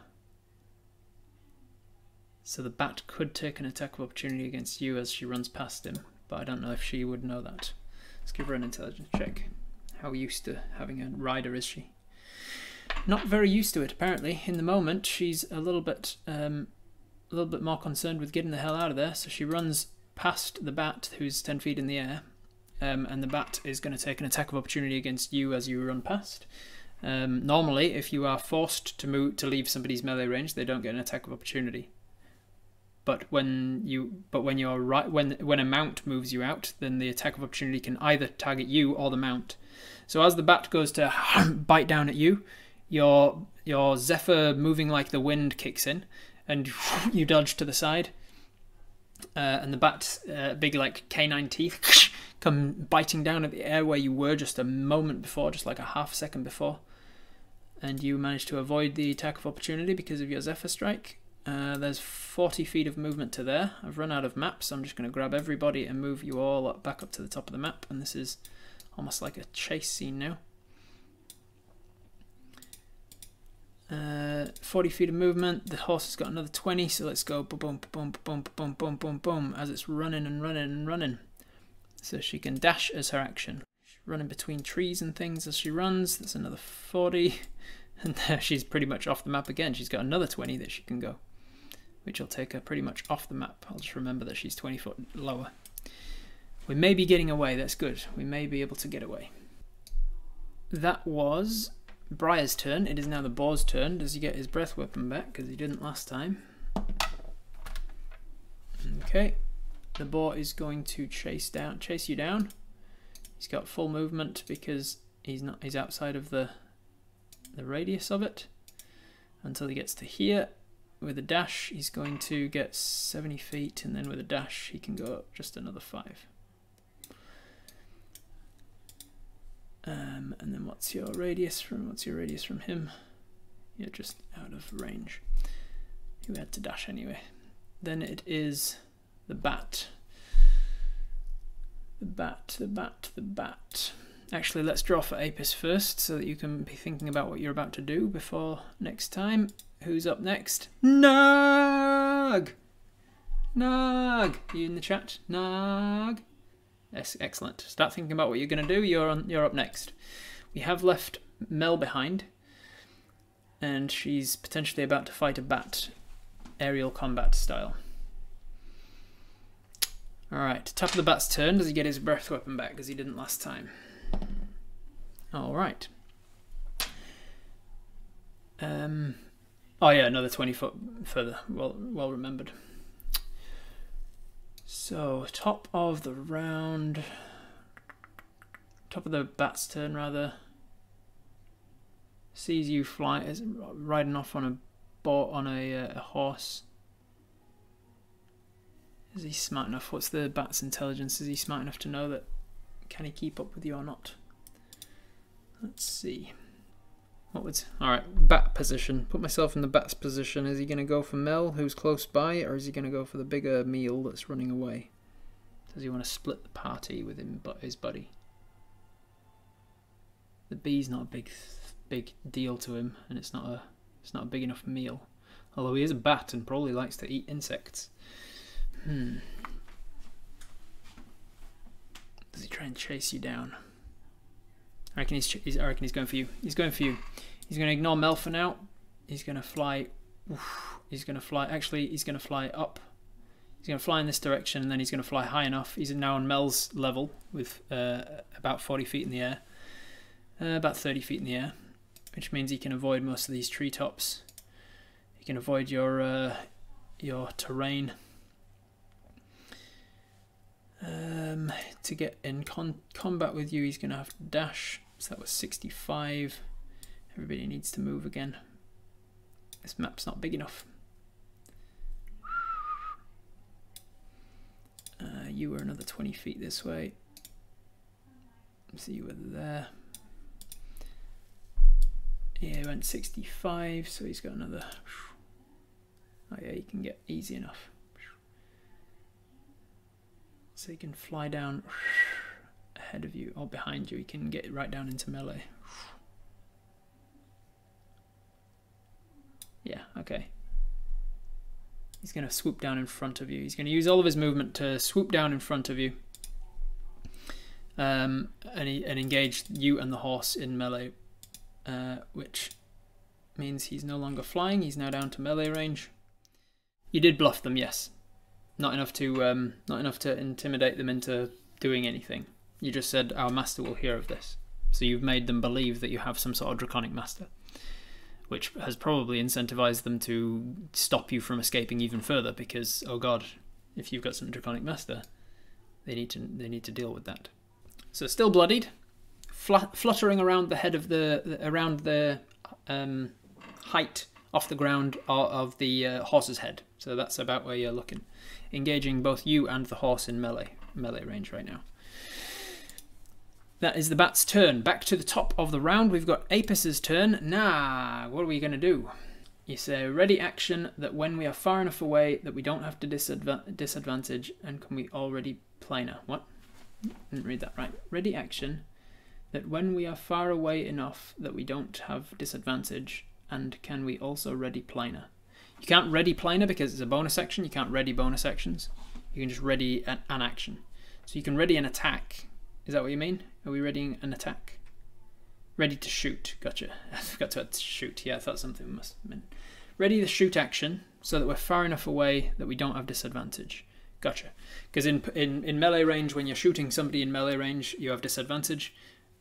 So the bat could take an attack of opportunity against you as she runs past him, but I don't know if she would know that. Let's give her an intelligence check. How used to having a rider is she? Not very used to it, apparently. In the moment, she's a little bit more concerned with getting the hell out of there, so she runs past the bat, who's 10 feet in the air, and the bat is going to take an attack of opportunity against you as you run past. Normally, if you are forced to leave somebody's melee range, they don't get an attack of opportunity. But when a mount moves you out, then the attack of opportunity can either target you or the mount. So as the bat goes to bite down at you, your Zephyr moving like the wind kicks in, and you dodge to the side. And the bat's big like canine teeth come biting down at the air where you were just a moment before, just like a half second before. And you manage to avoid the attack of opportunity because of your Zephyr strike. There's 40 feet of movement to there. I've run out of maps, so I'm just going to grab everybody and move you all back up to the top of the map. And this is almost like a chase scene now. 40 feet of movement. The horse has got another 20, so let's go boom, boom, boom, boom, boom, boom, boom, as it's running and running and running. So she can dash as her action. She's running between trees and things as she runs. That's another 40. And there she's pretty much off the map again. She's got another 20 that she can go, which will take her pretty much off the map. I'll just remember that she's 20 foot lower. We may be getting away. That's good. We may be able to get away. That was Briar's turn. It is now the boar's turn. Does he get his breath weapon back? Because he didn't last time. Okay. The boar is going to chase you down. He's got full movement because he's outside of the radius of it until he gets to here. With a dash, he's going to get 70 feet, and then with a dash, he can go up just another 5. And then what's your radius from him? You're just out of range. You had to dash anyway. Then it is the bat. The bat. Actually, let's draw for Apis first, so that you can be thinking about what you're about to do before next time. Who's up next? Nog! Nog! Are you in the chat? Nog! Yes, excellent. Start thinking about what you're going to do. You're up next. We have left Mel behind, and she's potentially about to fight a bat, aerial combat style. Alright, top of the bat's turn. Does he get his breath weapon back, because he didn't last time? Alright. Oh yeah, another 20 foot further. Well remembered. So, top of the round. Top of the bat's turn, rather. Sees you fly, is riding off on a horse. Is he smart enough? What's the bat's intelligence? Is he smart enough to know that? Can he keep up with you or not? Let's see. Alright, bat position. Put myself in the bat's position. Is he going to go for Mel, who's close by, or is he going to go for the bigger meal that's running away? Does he want to split the party with him, his buddy? The bee's not a big deal to him, and it's not a big enough meal. Although he is a bat and probably likes to eat insects. Does he try and chase you down? I reckon he's going for you. He's going for you. He's going to ignore Mel for now. He's going to fly. He's going to fly. Actually, he's going to fly up. He's going to fly in this direction, and then he's going to fly high enough. He's now on Mel's level with about 40 feet in the air. About 30 feet in the air, which means he can avoid most of these treetops. He can avoid your terrain. To get in combat with you, he's going to have to dash. So that was 65. Everybody needs to move again. This map's not big enough. You were another 20 feet this way. So you were there. Yeah, he went 65, so he's got another. Oh yeah, he can get easy enough. So he can fly down ahead of you or behind you. He can get right down into melee. Yeah, okay. He's going to swoop down in front of you. He's going to use all of his movement to swoop down in front of you. And engage you and the horse in melee. Which means he's no longer flying. He's now down to melee range. You did bluff them, yes. Not enough to intimidate them into doing anything. You just said our master will hear of this. So you've made them believe that you have some sort of draconic master, which has probably incentivized them to stop you from escaping even further, because, oh god, if you've got some draconic master, they need to deal with that. So still bloodied, fluttering around the head of the height off the ground of the horse's head. So that's about where you're looking, engaging both you and the horse in melee range right now. That is the bat's turn. Back to the top of the round, we've got Apis's turn. Nah, what are we going to do? You say ready action that when we are far enough away that we don't have to disadvantage, and can we already planar? What? Didn't read that right. Ready action that when we are far away enough that we don't have disadvantage, and can we also ready planar? You can't ready planar because it's a bonus action. You can't ready bonus actions. You can just ready an action. So you can ready an attack. Is that what you mean? Are we readying an attack? Ready to shoot. Gotcha. I forgot to shoot. Yeah, I thought something must have been. Ready the shoot action so that we're far enough away that we don't have disadvantage. Gotcha. Because in melee range, when you're shooting somebody in melee range, you have disadvantage.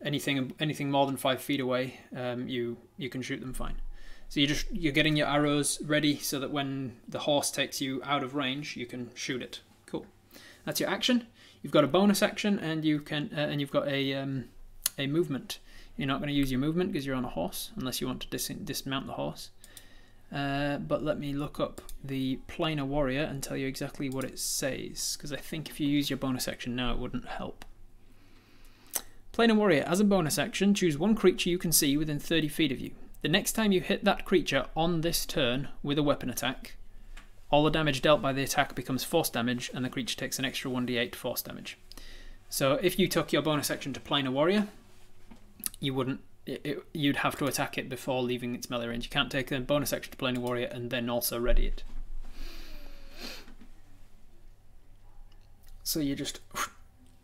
Anything more than 5 feet away, you can shoot them fine. So you're getting your arrows ready so that when the horse takes you out of range, you can shoot it. Cool. That's your action. You've got a bonus action, and you've got a movement. You're not going to use your movement because you're on a horse, unless you want to dismount the horse. But let me look up the planar warrior and tell you exactly what it says, because I think if you use your bonus action now, it wouldn't help. Planar warrior, as a bonus action, choose one creature you can see within 30 feet of you. The next time you hit that creature on this turn with a weapon attack, all the damage dealt by the attack becomes force damage, and the creature takes an extra 1d8 force damage. So if you took your bonus action to planar warrior, you'd have to attack it before leaving its melee range. You can't take a bonus action to planar warrior and then also ready it. So you're just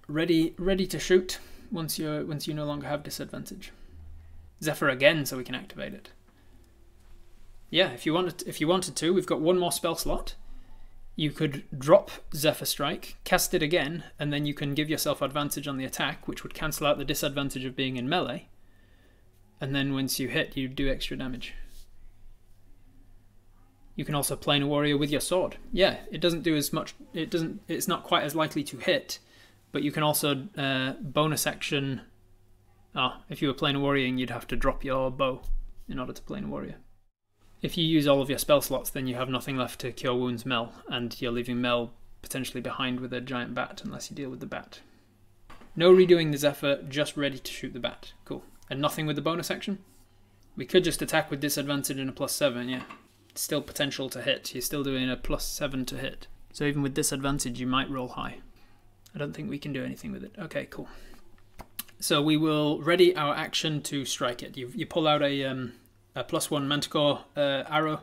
ready to shoot once you no longer have disadvantage. Zephyr again, so we can activate it. Yeah, if you wanted to, we've got one more spell slot. You could drop Zephyr Strike, cast it again, and then you can give yourself advantage on the attack, which would cancel out the disadvantage of being in melee. And then once you hit, you do extra damage. You can also planar warrior with your sword. Yeah, it doesn't do as much. It's not quite as likely to hit, but you can also bonus action. If you were planar warrioring, you'd have to drop your bow in order to planar warrior. If you use all of your spell slots, then you have nothing left to cure wounds Mel, and you're leaving Mel potentially behind with a giant bat unless you deal with the bat. No redoing the Zephyr, just ready to shoot the bat. Cool. And nothing with the bonus action? We could just attack with disadvantage and a +7, yeah. Still potential to hit. You're still doing a +7 to hit. So even with disadvantage, you might roll high. I don't think we can do anything with it. Okay, cool. So we will ready our action to strike it. You pull out a +1 Manticore arrow,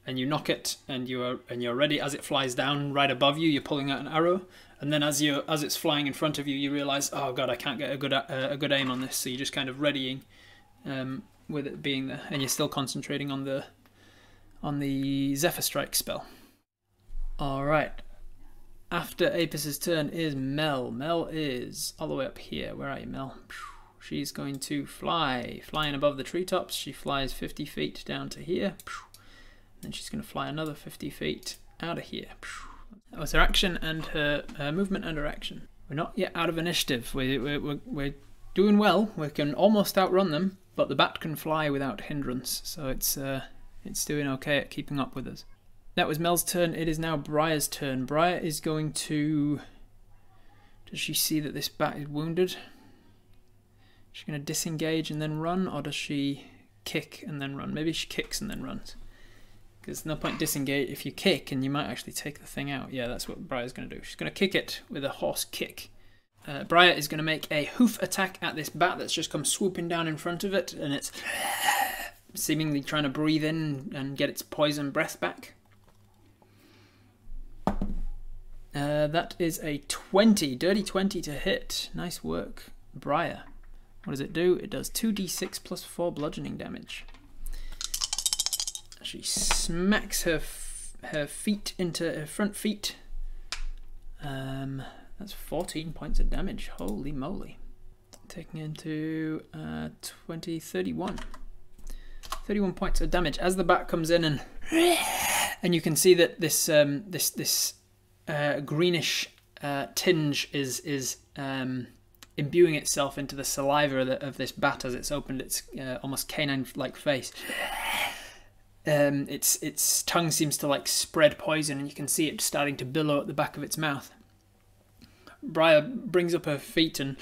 and you knock it, and you're ready. As it flies down right above you, you're pulling out an arrow, and then as it's flying in front of you, you realize, oh god, I can't get a good aim on this. So you're just kind of readying with it being there, and you're still concentrating on the Zephyr Strike spell. All right. After Apis' turn is Mel. Mel is all the way up here. Where are you, Mel? She's going to flying above the treetops. She flies 50 feet down to here. Then she's going to fly another 50 feet out of here. That was her action and her movement and her action. We're not yet out of initiative. We're doing well. We can almost outrun them, but the bat can fly without hindrance, so it's doing okay at keeping up with us. That was Mel's turn. It is now Briar's turn. Briar is going to... Does she see that this bat is wounded? Is she going to disengage and then run, or does she kick and then run? Maybe she kicks and then runs. Because no point disengage if you kick, and you might actually take the thing out. Yeah, that's what Briar's going to do. She's going to kick it with a horse kick. Briar is going to make a hoof attack at this bat that's just come swooping down in front of it, and it's seemingly trying to breathe in and get its poison breath back. That is a 20, dirty 20 to hit. Nice work, Briar. What does it do? It does 2d6 plus 4 bludgeoning damage. She smacks her feet into her front feet. That's 14 points of damage. Holy moly. Taking into 31 points of damage as the bat comes in, and you can see that this greenish tinge is imbuing itself into the saliva of this bat as it's opened its almost canine-like face. Its tongue seems to like spread poison, and you can see it starting to billow at the back of its mouth. Briar brings up her feet and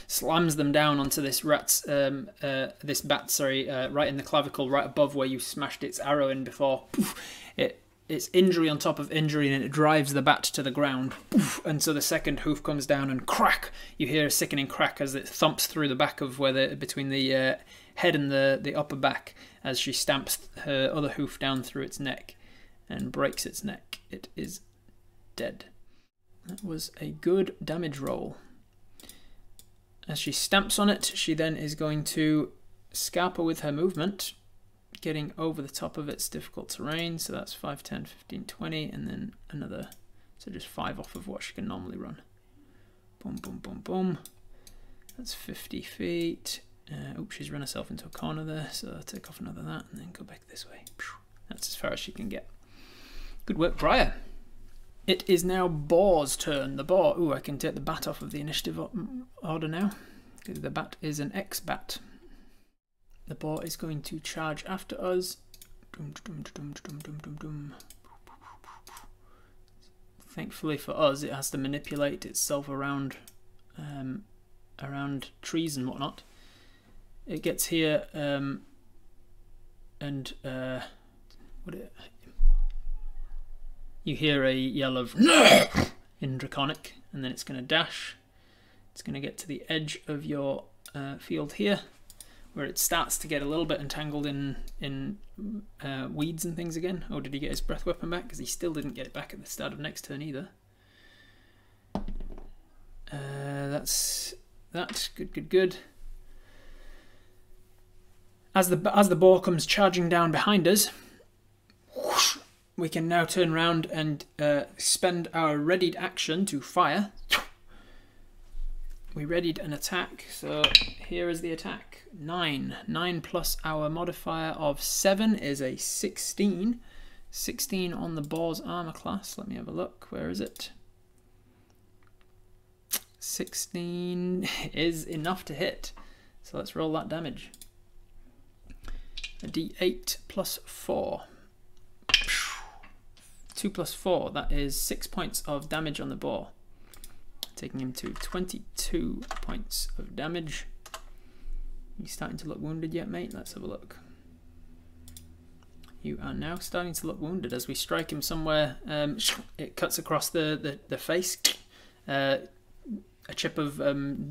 slams them down onto this bat, right in the clavicle, right above where you smashed its arrow in before. It's injury on top of injury, and it drives the bat to the ground. And so the second hoof comes down, and crack! You hear a sickening crack as it thumps through the back of between the head and the upper back as she stamps her other hoof down through its neck and breaks its neck. It is dead. That was a good damage roll. As she stamps on it, she then is going to scalper with her movement, getting over the top of its difficult terrain. So that's 5, 10, 15, 20, and then another, so just 5 off of what she can normally run. Boom, boom, boom, boom. That's 50 feet. Oops, she's run herself into a corner there, so I'll take off another that and then go back this way. That's as far as she can get. Good work, Briar. It is now Boar's turn. The Boar. Ooh, I can take the bat off of the initiative order now, because the bat is an X-bat. The Boar is going to charge after us. Thankfully for us, it has to manipulate itself around trees and whatnot. It gets here you hear a yell of in Draconic, and then it's going to dash. It's going to get to the edge of your field here, where it starts to get a little bit entangled in weeds and things again. Oh, did he get his breath weapon back? Because he still didn't get it back at the start of next turn either. That's that. Good. As the boar comes charging down behind us, whoosh, we can now turn around and spend our readied action to fire. We readied an attack, so here is the attack. 9 plus our modifier of 7 is a 16. 16 on the boar's armor class. Let me have a look. Where is it? 16 is enough to hit. So let's roll that damage. A d8 plus 4. 2 plus 4, that is 6 points of damage on the boar. Taking him to 22 points of damage. You starting to look wounded yet, mate? Let's have a look. You are now starting to look wounded as we strike him somewhere. It cuts across the face. A chip of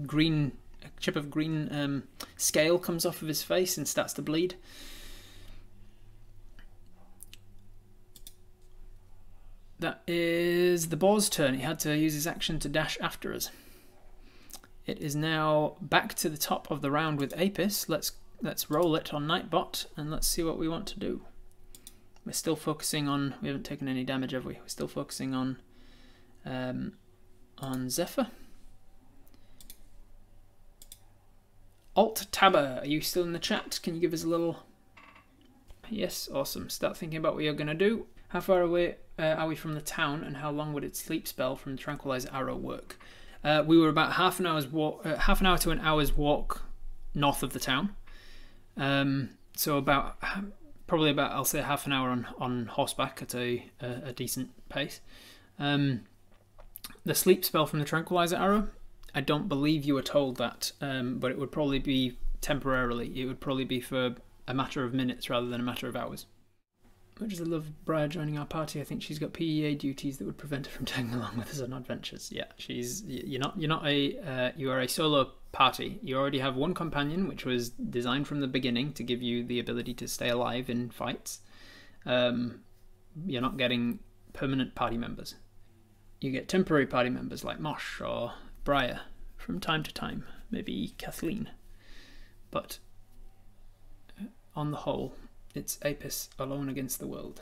green scale comes off of his face and starts to bleed. That is the boar's turn. He had to use his action to dash after us. It is now back to the top of the round with Apis. Let's roll it on Nightbot and let's see what we want to do. We're still focusing on. We haven't taken any damage, have we? We're still focusing on Zephyr. Alt Tabber, are you still in the chat? Can you give us a little? Yes, awesome. Start thinking about what you're going to do. How far away are we from the town, and how long would its sleep spell from Tranquilizer Arrow work? We were about half an hour to an hour's walk north of the town. So probably about I'll say half an hour on horseback at a decent pace. The sleep spell from the Tranquilizer Arrow, I don't believe you were told that, but it would probably be temporarily. It would probably be for a matter of minutes rather than a matter of hours. Much as I love Briar joining our party, I think she's got PEA duties that would prevent her from tagging along with us on adventures. Yeah, you are a solo party. You already have one companion, which was designed from the beginning to give you the ability to stay alive in fights. You're not getting permanent party members. You get temporary party members like Mosh or Briar from time to time, maybe Kathleen. But on the whole, It's Apis alone against the world.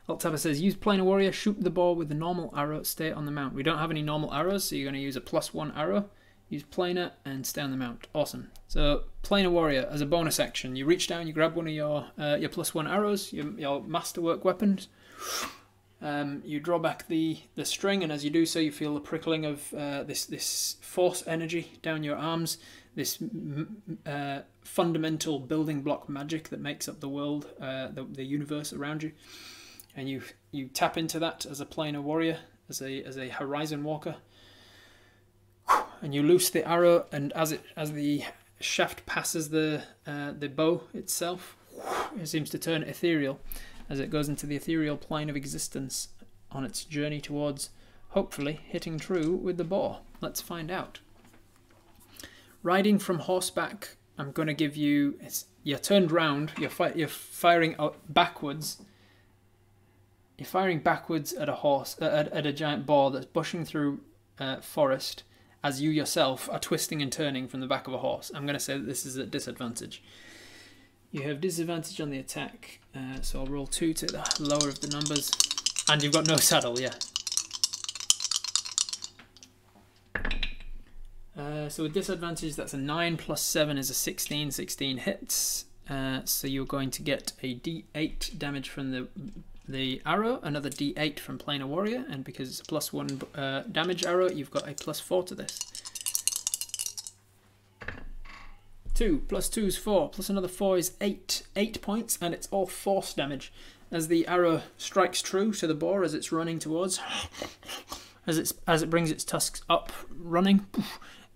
Alt-Tabba says, use planar warrior, shoot the boar with the normal arrow, stay on the mount. We don't have any normal arrows, so you're going to use a +1 arrow. Use planar and stay on the mount. Awesome. So planar warrior, as a bonus action, you reach down, you grab one of your +1 arrows, your masterwork weapons. You draw back the string, and as you do so, you feel the prickling of this force energy down your arms. This fundamental building block magic that makes up the world, the universe around you. And you tap into that as a planar warrior, as a horizon walker, and you loose the arrow. And as the shaft passes the bow itself, it seems to turn ethereal as it goes into the ethereal plane of existence on its journey towards hopefully hitting true with the boar. Let's find out. Riding from horseback, I'm going to give you. You're turned round. You're firing backwards. You're firing backwards at a horse, at a giant boar that's bushing through forest, as you yourself are twisting and turning from the back of a horse. I'm going to say that this is at disadvantage. You have disadvantage on the attack, so I'll roll 2 to the lower of the numbers. And you've got no saddle, yeah. So with disadvantage, that's a 9 plus 7 is a 16. 16 hits. So you're going to get a d8 damage from the arrow, another d8 from planar warrior, and because it's a +1 damage arrow, you've got a +4 to this. 2 plus 2 is 4, plus another 4 is 8. 8 points, and it's all force damage. As the arrow strikes true to the boar as it's running towards, as it brings its tusks up running,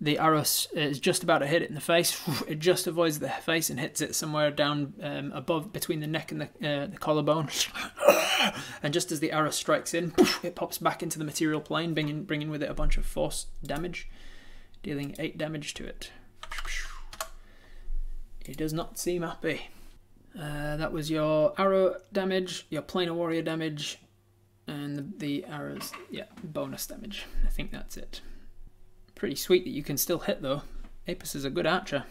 the arrow is just about to hit it in the face. It just avoids the face and hits it somewhere down above, between the neck and the collarbone. And just as the arrow strikes in, it pops back into the material plane, bringing with it a bunch of force damage, dealing 8 damage to it. He does not seem happy. That was your arrow damage, your planar warrior damage, and the arrows, yeah, bonus damage. I think that's it. Pretty sweet that you can still hit though. Apis is a good archer.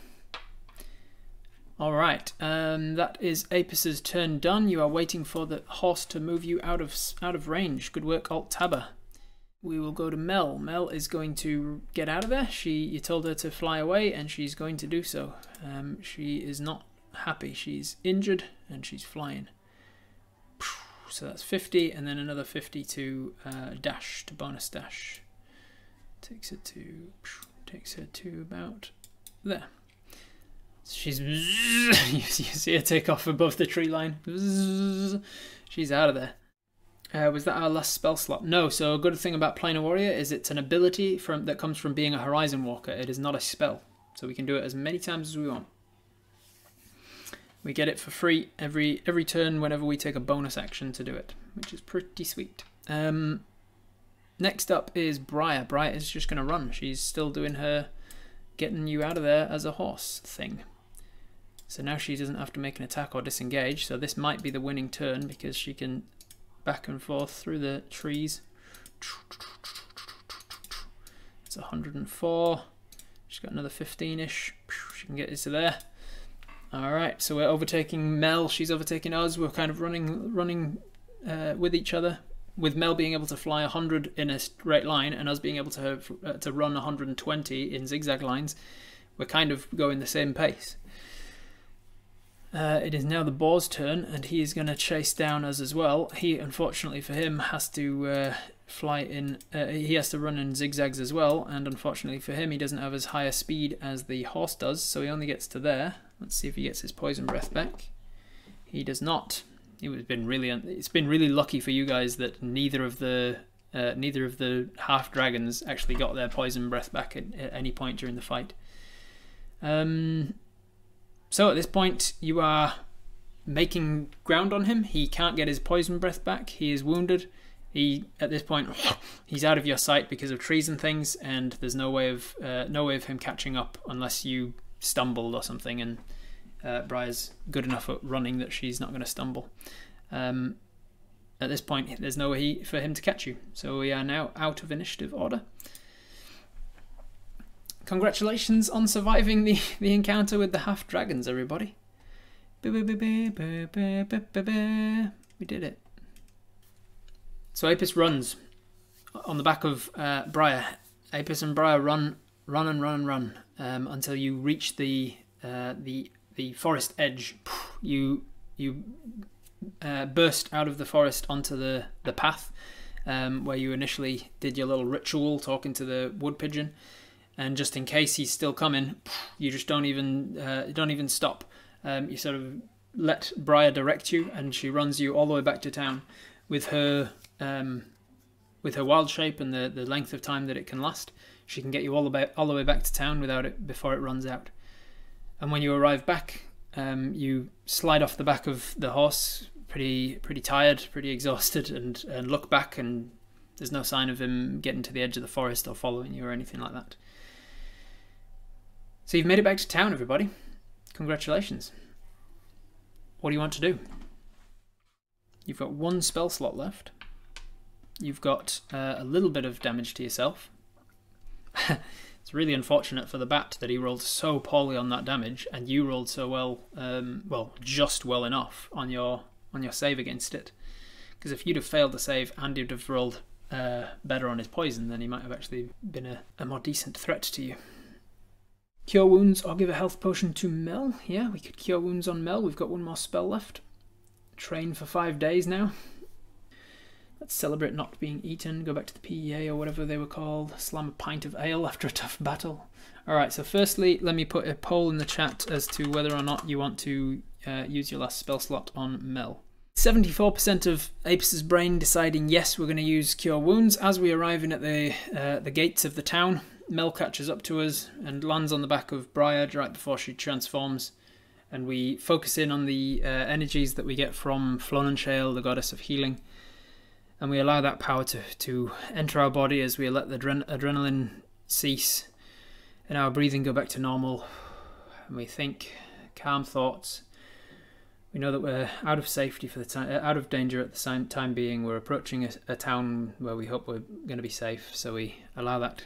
Alright, that is Apis's turn done. You are waiting for the horse to move you out of range. Good work, Alt-Tabba. We will go to Mel. Mel is going to get out of there. You told her to fly away, and she's going to do so. She is not happy. She's injured, and she's flying. So that's 50, and then another 50 to dash, to bonus dash. Takes her to about there. She's you see her take off above the tree line. She's out of there. Was that our last spell slot? No. So a good thing about Planar Warrior is it's an ability that comes from being a Horizon Walker. It is not a spell, so we can do it as many times as we want. We get it for free every turn whenever we take a bonus action to do it, which is pretty sweet. Next up is Briar. Briar is just going to run. She's still doing her getting you out of there as a horse thing. So now she doesn't have to make an attack or disengage. So this might be the winning turn because she can back and forth through the trees. It's 104. She's got another 15-ish. She can get us to there. Alright, so we're overtaking Mel. She's overtaking us. We're kind of running with each other, with Mel being able to fly 100 in a straight line and us being able to run 120 in zigzag lines. We're kind of going the same pace. It is now the boar's turn, and he is going to chase down us as well. He, unfortunately for him, has to fly in. He has to run in zigzags as well, and unfortunately for him, he doesn't have as high a speed as the horse does, so he only gets to there. Let's see if he gets his poison breath back. He does not. It's been really lucky for you guys that neither of the half dragons actually got their poison breath back at any point during the fight. So at this point, you are making ground on him. He can't get his poison breath back. He is wounded. At this point, he's out of your sight because of trees and things, and there's no way of him catching up unless you stumbled or something. And Briar's good enough at running that she's not going to stumble. At this point, there's no way for him to catch you. So we are now out of initiative order. Congratulations on surviving the encounter with the half dragons, everybody. We did it. So Apis runs on the back of Briar. Apis and Briar run until you reach the forest edge. You burst out of the forest onto the path where you initially did your little ritual talking to the wood pigeon, and just in case he's still coming, you just don't even stop. You sort of let Briar direct you, and she runs you all the way back to town with her wild shape and the length of time that it can last. She can get you all the way back to town before it runs out. And when you arrive back, you slide off the back of the horse, pretty tired, pretty exhausted, and look back, and there's no sign of him getting to the edge of the forest or following you or anything like that. So you've made it back to town, everybody. Congratulations. What do you want to do? You've got one spell slot left. You've got a little bit of damage to yourself. It's really unfortunate for the bat that he rolled so poorly on that damage, and you rolled so well, well, just well enough on your save against it. Because if you'd have failed the save and you'd have rolled better on his poison, then he might have actually been a more decent threat to you. Cure wounds or give a health potion to Mel. Yeah, we could cure wounds on Mel. We've got one more spell left. Train for 5 days now. Let's celebrate not being eaten. Go back to the PEA or whatever they were called. Slam a pint of ale after a tough battle. Alright, so firstly, let me put a poll in the chat as to whether or not you want to use your last spell slot on Mel. 74% of Apis' brain deciding yes, we're going to use Cure Wounds. As we arrive in at the gates of the town, Mel catches up to us and lands on the back of Briar right before she transforms. And we focus in on the energies that we get from Flonanshale, the goddess of healing. And we allow that power to enter our body as we let the adrenaline cease and our breathing go back to normal. And we think calm thoughts. We know that we're out of safety for the time, out of danger at the time being. We're approaching a town where we hope we're going to be safe. So we allow that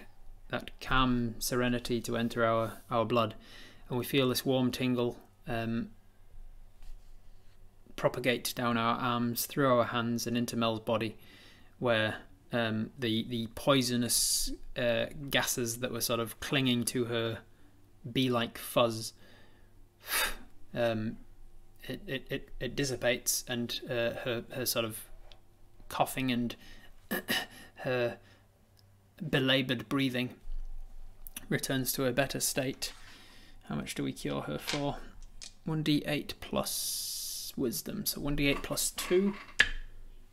calm serenity to enter our blood, and we feel this warm tingle propagate down our arms, through our hands, and into Mel's body, where the poisonous gases that were sort of clinging to her bee-like fuzz, it dissipates, and her sort of coughing and her belaboured breathing returns to a better state. How much do we cure her for? 1d8 plus wisdom, so 1d8 plus 2.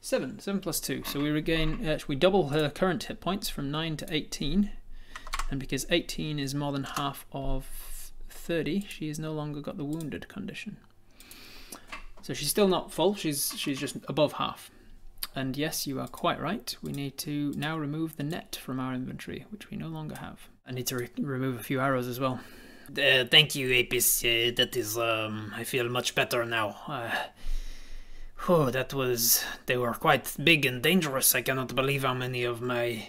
7 plus 2, so we regain, we double her current hit points from 9 to 18, and because 18 is more than half of 30, she has no longer got the wounded condition. So she's still not full, she's just above half. And yes, you are quite right, we need to now remove the net from our inventory, which we no longer have. I need to remove a few arrows as well. Thank you, Apis, that is, I feel much better now. Oh, they were quite big and dangerous. I cannot believe how many of my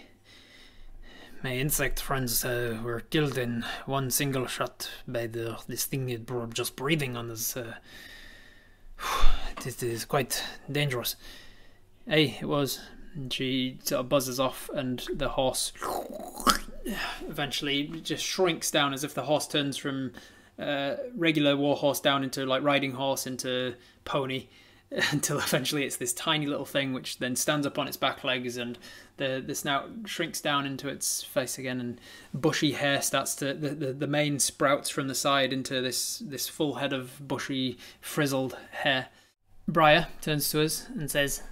insect friends were killed in one single shot by this thing just breathing on us. It is quite dangerous. Hey, it was. And she sort of buzzes off, and the horse eventually just shrinks down, as if the horse turns from regular war horse down into like riding horse into pony, until eventually it's this tiny little thing which then stands up on its back legs, and the snout shrinks down into its face again, and bushy hair starts to the mane sprouts from the side into this full head of bushy frizzled hair. Briar turns to us and says,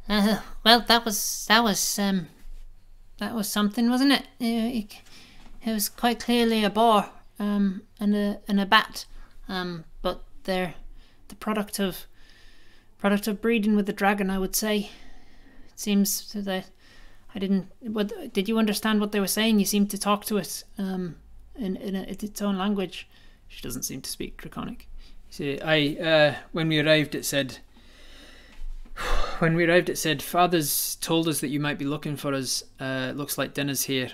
well, that was something, wasn't it? It was quite clearly a boar and a bat, but they're the product of breeding with the dragon, I would say. It seems that I didn't. What did you understand what they were saying? You seemed to talk to it in its own language. She doesn't seem to speak Draconic. See, when we arrived, it said. Father's told us that you might be looking for us. Looks like dinner's here,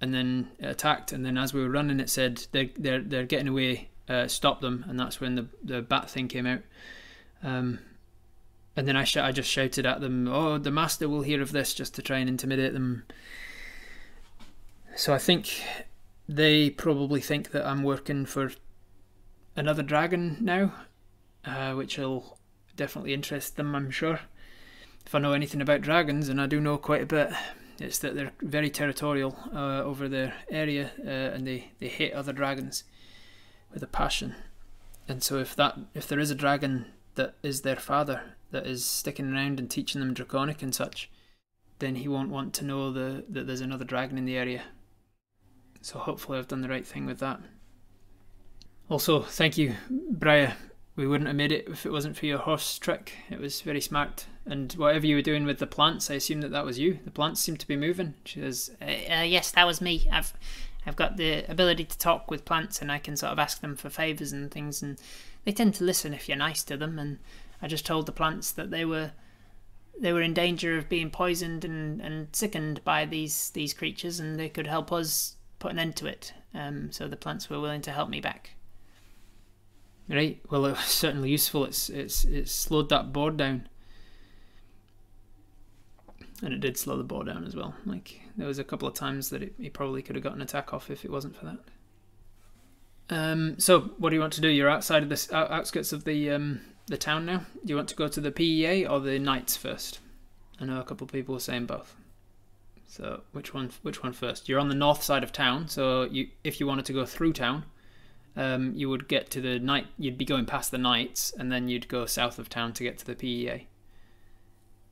and then attacked. And then as we were running, it said they're getting away stop them, and that's when the bat thing came out. And then I just shouted at them, "Oh, the master will hear of this," just to try and intimidate them. So I think they probably think that I'm working for another dragon now, which will definitely interest them, I'm sure. If I know anything about dragons, and I do know quite a bit, it's that they're very territorial over their area, and they hate other dragons with a passion. And so if there is a dragon that is their father, that is sticking around and teaching them Draconic and such, then he won't want to know that there's another dragon in the area. So hopefully I've done the right thing with that. Also, thank you, Briar. We wouldn't have made it if it wasn't for your horse trick. It was very smart. And whatever you were doing with the plants, I assume that was you. The plants seem to be moving. She says, yes, that was me. I've got the ability to talk with plants, and I can sort of ask them for favours and things, and they tend to listen if you're nice to them. And I just told the plants that they were in danger of being poisoned and sickened by these creatures, and they could help us put an end to it. So the plants were willing to help me back. Right, well, it was certainly useful. It slowed that boar down. And it did slow the boar down as well. Like, there was a couple of times that he probably could have got an attack off if it wasn't for that. So, what do you want to do? You're outside of the outskirts of the town now. Do you want to go to the PEA or the Knights first? I know a couple of people were saying both. So, which one first? You're on the north side of town, so if you wanted to go through town, you would get to the Knight. You'd be going past the Knights, and then you'd go south of town to get to the PEA.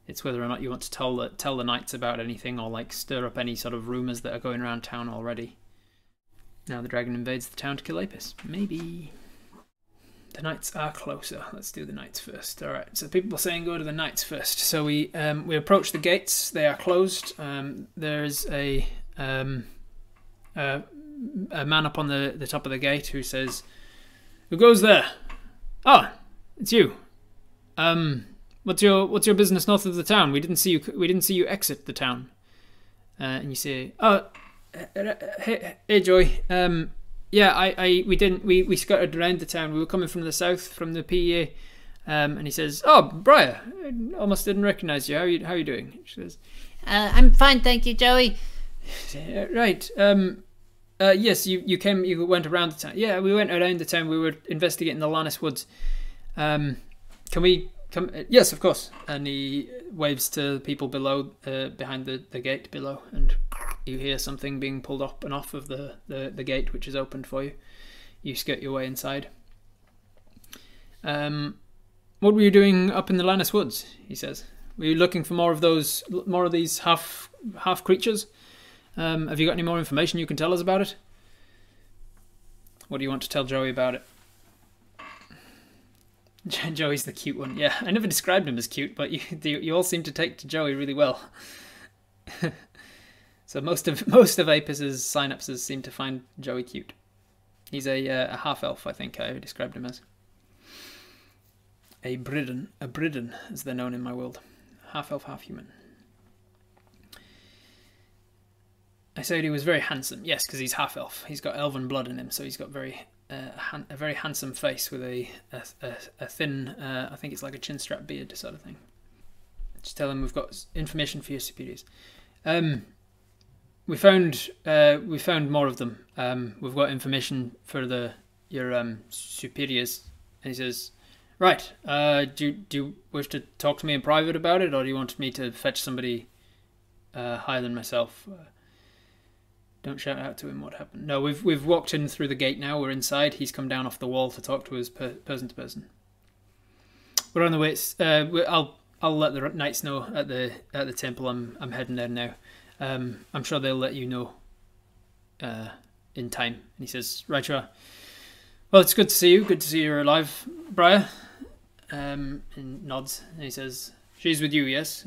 It's whether or not you want to tell the Knights about anything, or like stir up any sort of rumours that are going around town already. Now the dragon invades the town to kill Apis. Maybe. The Knights are closer. Let's do the Knights first. Alright, so people are saying go to the Knights first. So we approach the gates. They are closed. There's a man up on the top of the gate who says, "Who goes there?" "Oh, it's you. What's your business north of the town? We didn't see you exit the town." And you say, "Oh, hey Joey. Yeah, we scattered around the town. We were coming from the south, from the PEA." And he says, "Oh, Briar, I almost didn't recognise you. How are you doing?" She says, "I'm fine, thank you, Joey." "Right. Yes, you went around the town." "Yeah, we went around the town. We were investigating the Lannis Woods. Can we come?" "Yes, of course." And he waves to people below, behind the gate below, and you hear something being pulled up and off of the gate, which is opened for you. You skirt your way inside. "What were you doing up in the Lannis Woods?" he says. "Were you looking for more of these half creatures? Have you got any more information you can tell us about it?" What do you want to tell Joey about it? Joey's the cute one. Yeah, I never described him as cute, but you all seem to take to Joey really well. So most of Apis' synapses seem to find Joey cute. He's a half-elf, I think I described him as. A Bridden, as they're known in my world. Half-elf, half-human. I said he was very handsome. Yes, because he's half-elf. He's got elven blood in him, so he's got a very handsome face with a thin, I think it's like a chin-strap beard sort of thing. Just tell him we've got information for your superiors. We found more of them. We've got information for your superiors. And he says, "Right. Do you wish to talk to me in private about it, or do you want me to fetch somebody higher than myself?" Don't shout out to him what happened. No, we've walked in through the gate now. We're inside. He's come down off the wall to talk to us person to person. We're on the way. I'll let the knights know at the temple. I'm heading there now. I'm sure they'll let you know in time. And he says, "Right, you are. Well, it's good to see you. Good to see you're alive, Briar." And nods. And he says, "She's with you, yes?"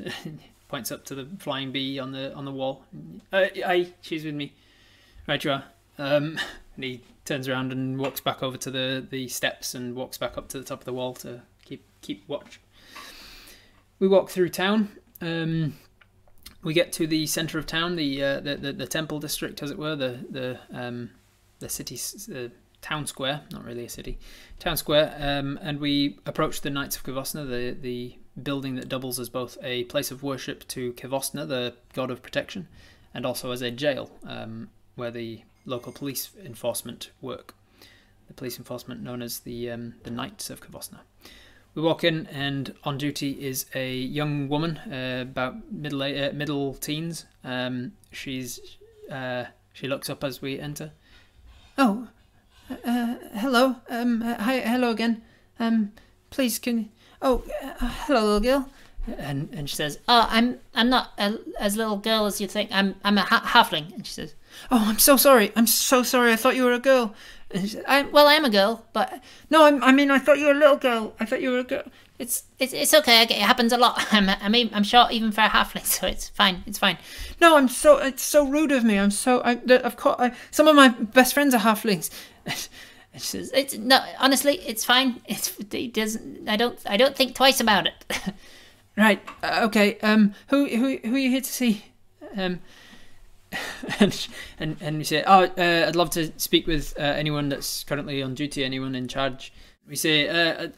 Points up to the flying bee on the wall. Aye, she's with me. "Right, you are." And he turns around and walks back over to the steps and walks back up to the top of the wall to keep watch. We walk through town. We get to the centre of town, the temple district, as it were, the city town square, not really a city, town square, and we approach the Knights of Kvosna, the building that doubles as both a place of worship to Kvosna, the god of protection, and also as a jail, where the local police enforcement work. The police enforcement known as the Knights of Kvosna. We walk in, and on duty is a young woman, about middle teens. She looks up as we enter. Oh, hello. Hi, hello again. Please, can you... Oh, hello, little girl. And she says, Oh, I'm not as little girl as you think. I'm a halfling. And she says, Oh, I'm so sorry. I'm so sorry. I thought you were a girl. And she said, I am a girl, but No, I mean, I thought you were a little girl. I thought you were a girl. it's okay. It happens a lot. I'm short even for a halfling, so it's fine. It's fine. No, it's so rude of me. Some of my best friends are halflings. She says, "It's no. Honestly, it's fine. It doesn't. I don't think twice about it." Right. Okay. Who are you here to see? and we say, I'd love to speak with anyone that's currently on duty, anyone in charge. We say,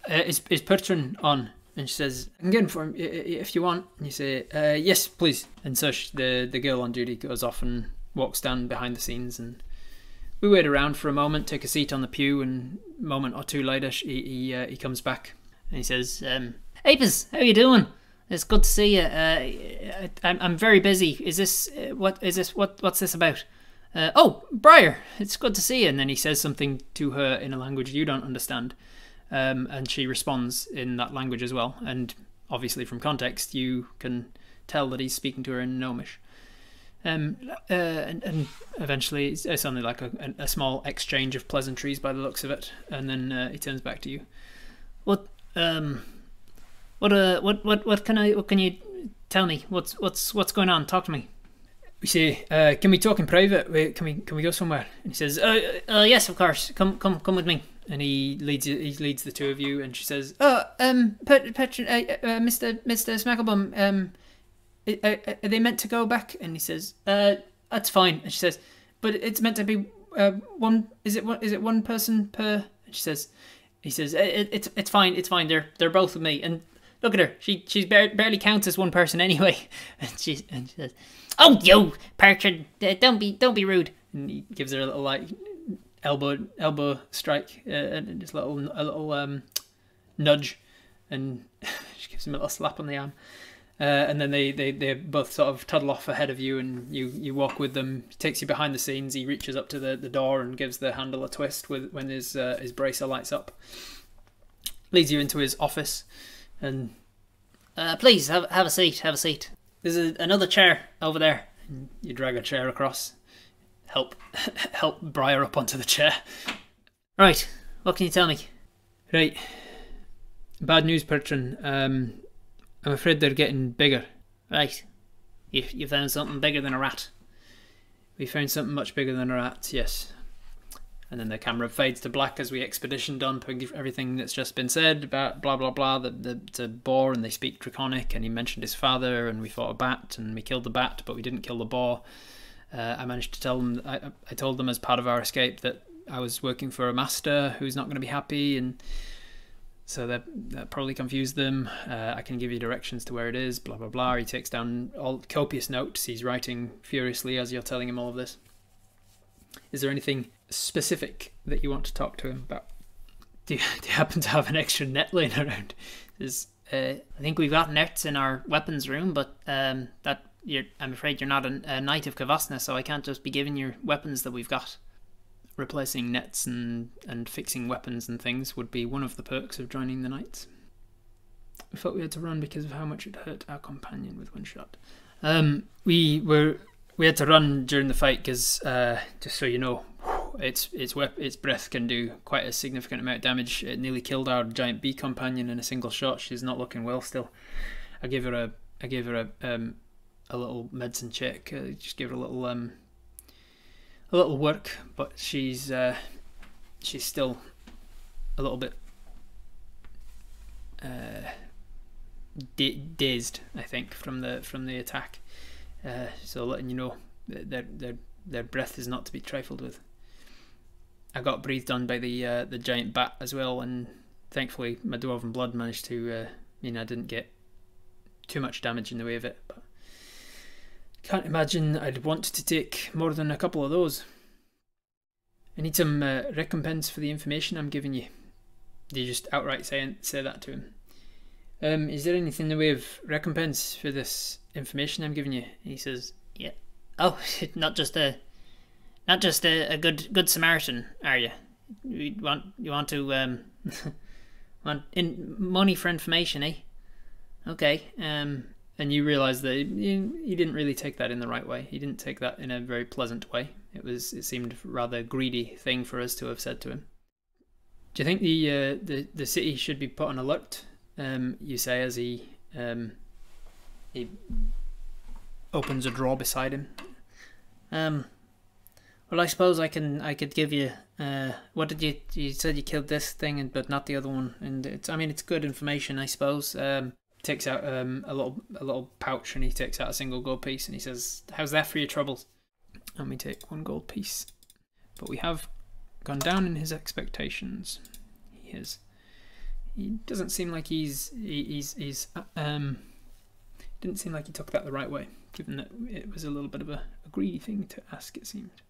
is Pertran on? And she says, I can get him for him if you want. And you say, yes, please. And so the girl on duty goes off and walks down behind the scenes, and we wait around for a moment, take a seat on the pew, and a moment or two later he comes back and he says, Apis, how you doing? It's good to see you. I'm very busy. What's this about? Oh, Briar, it's good to see you. And then he says something to her in a language you don't understand, and she responds in that language as well. And obviously, from context, you can tell that he's speaking to her in Gnomish. And eventually, it's only like a small exchange of pleasantries by the looks of it. And then he turns back to you. What can you tell me? What's going on? Talk to me. We say, can we talk in private? Can we go somewhere? And he says, yes, of course. Come with me. And he leads the two of you. And she says, Mr. Smacklebum, are they meant to go back? And he says, that's fine. And she says, but it's meant to be one. Is it one person per? And he says, it's fine. They're both with me. And look at her. She's barely counts as one person anyway. And she says, oh, yo, Pertran, don't be rude. And he gives her a little like elbow strike, and just a little nudge, and she gives him a little slap on the arm. And then they both sort of toddle off ahead of you, and you walk with them. He takes you behind the scenes. He reaches up to the door and gives the handle a twist when his bracer lights up. Leads you into his office, and please have a seat. Have a seat. There's another chair over there. And you drag a chair across. Help Briar up onto the chair. Right. What can you tell me? Right. Bad news, Pertran. I'm afraid they're getting bigger. Right. You found something bigger than a rat? We found something much bigger than a rat, yes. And then the camera fades to black as we expedition dump everything that's just been said about blah blah blah. The boar, and they speak Draconic, and he mentioned his father, and we fought a bat, and we killed the bat, but we didn't kill the boar. I managed to tell them, I told them as part of our escape that I was working for a master who's not going to be happy, and so that probably confused them. I can give you directions to where it is, blah blah blah. He takes down all copious notes. He's writing furiously as you're telling him all of this. Is there anything specific that you want to talk to him about? Do you happen to have an extra net laying around? I think we've got nets in our weapons room, but I'm afraid you're not a knight of Kvosna, so I can't just be giving you weapons that we've got. Replacing nets and fixing weapons and things would be one of the perks of joining the knights. We thought we had to run because of how much it hurt our companion with one shot. We had to run during the fight because, just so you know, its breath can do quite a significant amount of damage. It nearly killed our giant bee companion in a single shot. She's not looking well still. I gave her a little medicine check. Just gave her a little work, but she's still a little bit dazed, I think, from the attack. So letting you know their breath is not to be trifled with. I got breathed on by the giant bat as well, and thankfully my dwarven blood managed to mean I didn't get too much damage in the way of it. But can't imagine I'd want to take more than a couple of those. I need some recompense for the information I'm giving you. Do you just outright say that to him? Is there anything in the way of recompense for this information I'm giving you? He says, yeah. Oh, not just a good Samaritan, are you? You want to want money for information, eh? Okay. And you realise that he didn't really take that in the right way. He didn't take that in a very pleasant way. It seemed a rather greedy thing for us to have said to him. Do you think the city should be put on alert? You say as he opens a drawer beside him. Well, I suppose I could give you. What did you said you killed this thing, but not the other one, and it's good information, I suppose. Takes out a little pouch, and he takes out a single gold piece, and he says, "How's that for your troubles?" And we take 1 gold piece, but we have gone down in his expectations. He doesn't seem like didn't seem like he took that the right way, given that it was a little bit of a greedy thing to ask, it seemed.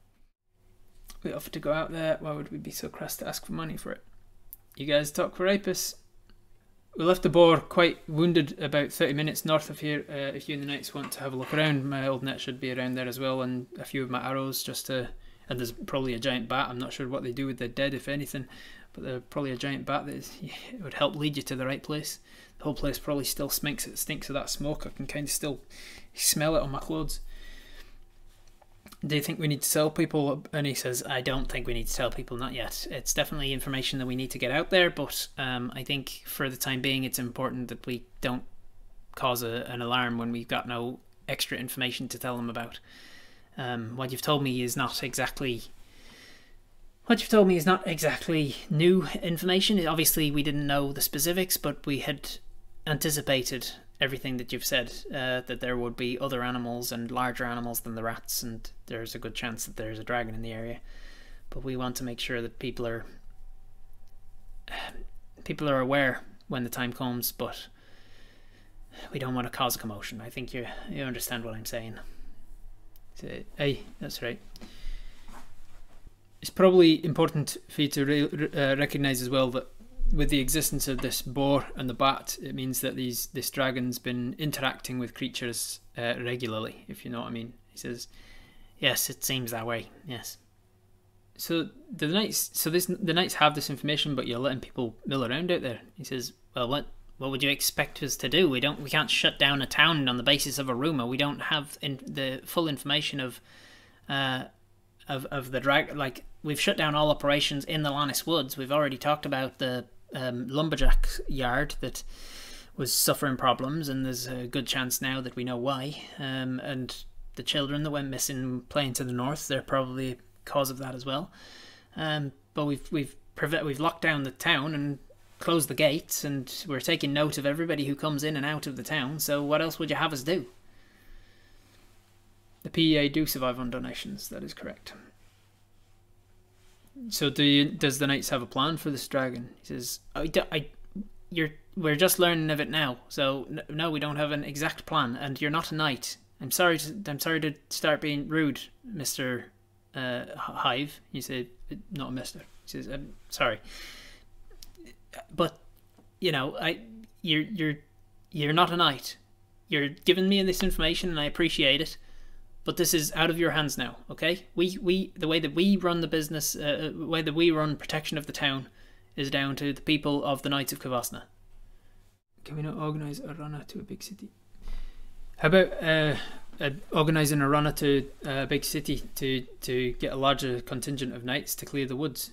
We offered to go out there. Why would we be so crass to ask for money for it? You guys talk for Apis. We left the boar quite wounded about 30 minutes north of here. If you and the knights want to have a look around, my old net should be around there as well, and a few of my arrows and there's probably a giant bat. I'm not sure what they do with the dead, if anything, but there's probably a giant bat that it would help lead you to the right place. The whole place probably still stinks of that smoke. I can kind of still smell it on my clothes. Do you think we need to tell people? And he says, I don't think we need to tell people, not yet. It's definitely information that we need to get out there, but I think for the time being it's important that we don't cause an alarm when we've got no extra information to tell them about. What you've told me is not exactly new information. Obviously we didn't know the specifics, but we had anticipated everything that you've said, that there would be other animals and larger animals than the rats, and there's a good chance that there's a dragon in the area. But we want to make sure that people are aware when the time comes, but we don't want to cause a commotion. I think you understand what I'm saying. Hey, that's right. It's probably important for you to recognise as well that with the existence of this boar and the bat, it means that this dragon's been interacting with creatures regularly, if you know what I mean. He says, yes, it seems that way, yes. So the knights have this information, but you're letting people mill around out there. He says, well, what would you expect us to do? We can't shut down a town on the basis of a rumor. We don't have the full information of the drag. Like, we've shut down all operations in the Lannis Woods. We've already talked about the lumberjack yard that was suffering problems, and there's a good chance now that we know why. And the children that went missing playing to the north, they're probably cause of that as well. But we've locked down the town and closed the gates, and we're taking note of everybody who comes in and out of the town. So what else would you have us do? The PEA do survive on donations. That is correct. So does the knights have a plan for this dragon? He says, we're just learning of it now. So no, we don't have an exact plan, and you're not a knight. I'm sorry to start being rude, Mr. Hive. You say, not a mister. He says, I'm sorry, but you're not a knight. You're giving me this information, and I appreciate it. But this is out of your hands now, okay? The way that we run the business, the way that we run protection of the town, is down to the people of the Knights of Kvasna. Can we not organise a runner to a big city? How about organising a runner to a big city to get a larger contingent of knights to clear the woods?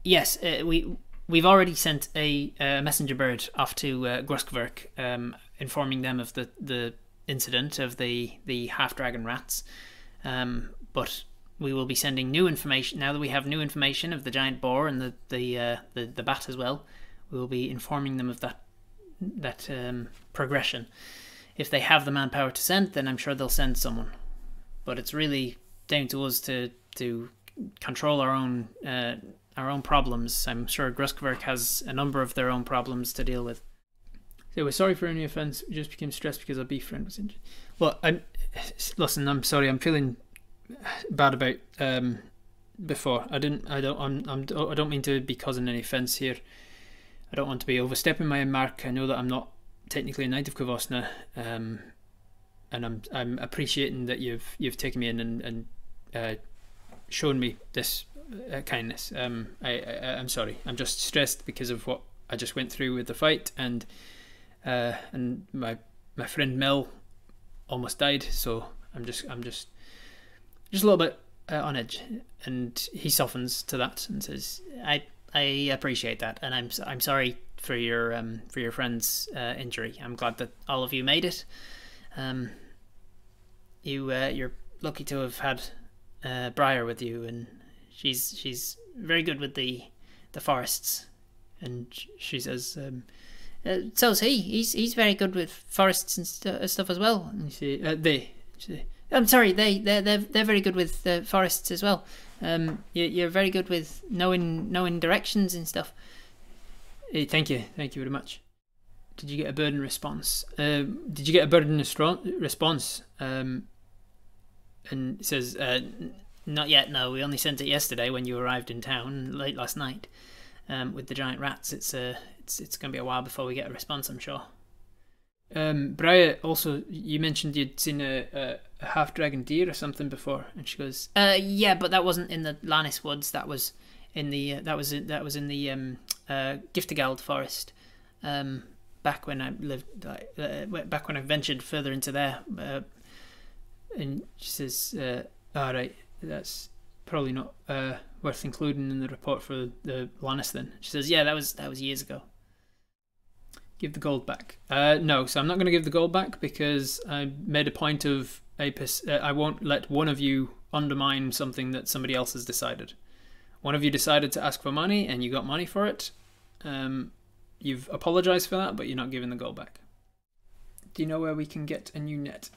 Yes, we've already sent a messenger bird off to Gruskverk, informing them of the incident of the half-dragon rats, but we will be sending new information now that we have new information of the giant boar and the bat as well. We will be informing them of that progression. If they have the manpower to send, then I'm sure they'll send someone, but it's really down to us to control our own own problems. I'm sure Gruskwerk has a number of their own problems to deal with. So we're sorry for any offence. We just became stressed because our beef friend was injured. Well, listen. I'm sorry. I'm feeling bad about before. I don't mean to be causing any offence here. I don't want to be overstepping my mark. I know that I'm not technically a knight of Kvosna, and I'm appreciating that you've taken me in and shown me this kindness. I'm sorry. I'm just stressed because of what I just went through with the fight, and my friend Mel almost died. So I'm just a little bit on edge. And he softens to that and says, I appreciate that, and I'm sorry for your friend's injury. I'm glad that all of you made it. You're lucky to have had Briar with you, and she's very good with the forests. And she says, so's he. He's very good with forests and stuff as well. And you say, I'm sorry, they're very good with forests as well. You're very good with knowing directions and stuff. Hey, thank you very much. Did you get a bird in response? Did you get a bird in response? And it says, not yet. No, we only sent it yesterday when you arrived in town late last night. With the giant rats, it's going to be a while before we get a response, I'm sure. Briar, also, you mentioned you'd seen a half-dragon deer or something before, and she goes, yeah, but that wasn't in the Lannis Woods. That was in the Giftigald forest. Back when I lived, back when I ventured further into there. And she says, "All right, that's probably not worth including in the report for the Lannis then." She says, "Yeah, that was years ago." Give the gold back. No, so I'm not going to give the gold back because I made a point of I won't let one of you undermine something that somebody else has decided. One of you decided to ask for money and you got money for it. You've apologized for that, but you're not giving the gold back. Do you know where we can get a new net?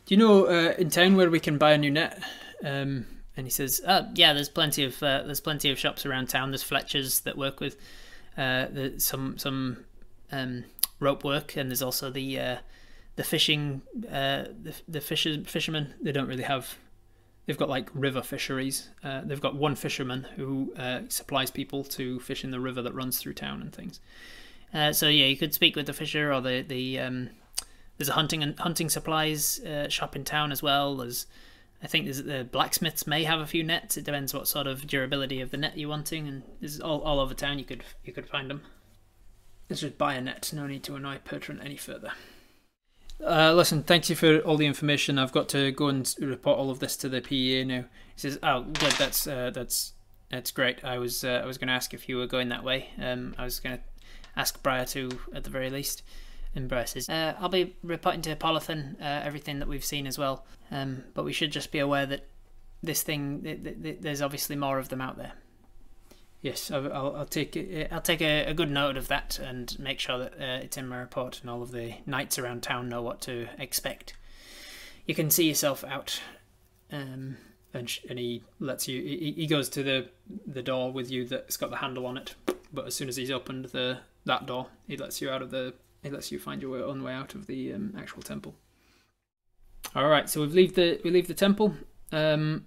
Do you know in town where we can buy a new net? And he says, yeah, there's plenty of shops around town. There's Fletchers that work with some rope work, and there's also the fishing fishermen. They don't really have. They've got like river fisheries. They've got one fisherman who supplies people to fish in the river that runs through town and things. So yeah, you could speak with the fisher, or there's a hunting supplies shop in town as well. I think the blacksmiths may have a few nets. It depends what sort of durability of the net you're wanting, and this is all over town. You could find them. Let's just buy a net. No need to annoy Pertran any further. Listen, thank you for all the information. I've got to go and report all of this to the PEA now. He says, "Oh, good. That's great. I was going to ask if you were going that way. I was going to ask Briar too, at the very least." And Briar says, "I'll be reporting to Polython everything that we've seen as well. But we should just be aware that this thing, there's obviously more of them out there." Yes, I'll take it. I'll take a good note of that and make sure that it's in my report and all of the knights around town know what to expect. You can see yourself out. And he lets you. He goes to the door with you that's got the handle on it. But as soon as he's opened that door, he lets you out of the. He lets you find your own way out of the actual temple. All right, so we leave the temple. Do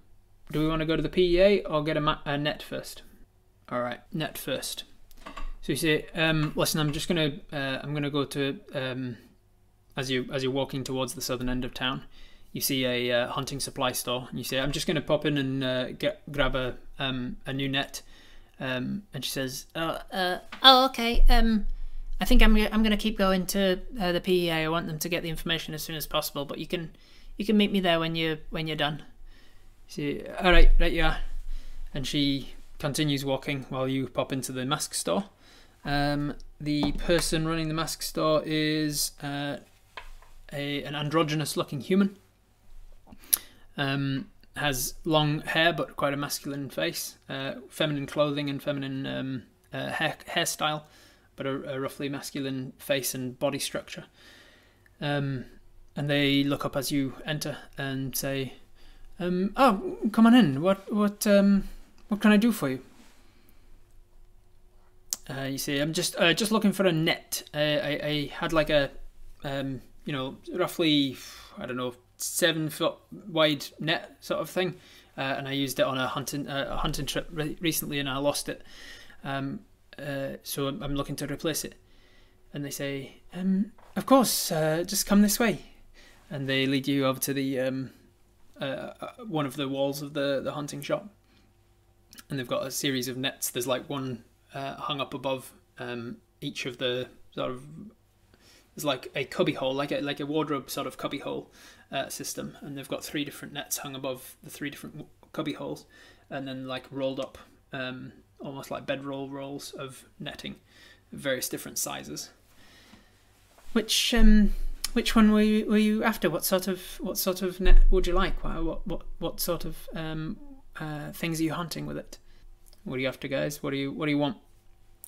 we want to go to the PEA or get a net first? All right, net first. So you say, listen, I'm gonna go to as you're walking towards the southern end of town, you see a hunting supply store, and you say, I'm just gonna pop in and grab a new net. And she says, oh, okay. I think I'm gonna keep going to the PEA. I want them to get the information as soon as possible, but you can meet me there when you're done. See, all right, you are. And she continues walking while you pop into the mask store. The person running the mask store is an androgynous-looking human. Has long hair but quite a masculine face, feminine clothing and feminine hairstyle, but a roughly masculine face and body structure. And they look up as you enter and say, "Oh, come on in. What can I do for you?" You see, I'm just looking for a net. I had like a you know, roughly, I don't know, 7 foot wide net sort of thing, and I used it on a hunting trip recently, and I lost it. So I'm looking to replace it. And they say, of course, just come this way, and they lead you over to the one of the walls of the hunting shop, and they've got a series of nets. There's like one hung up above each of the sort of, there's like a cubby hole, like a wardrobe sort of cubby hole system, and they've got 3 different nets hung above the 3 different cubby holes, and then like rolled up, almost like bedroll rolls of netting, various different sizes. Which one were you after? What sort of net would you like? What sort of things are you hunting with it? What are you after, guys? What do you want?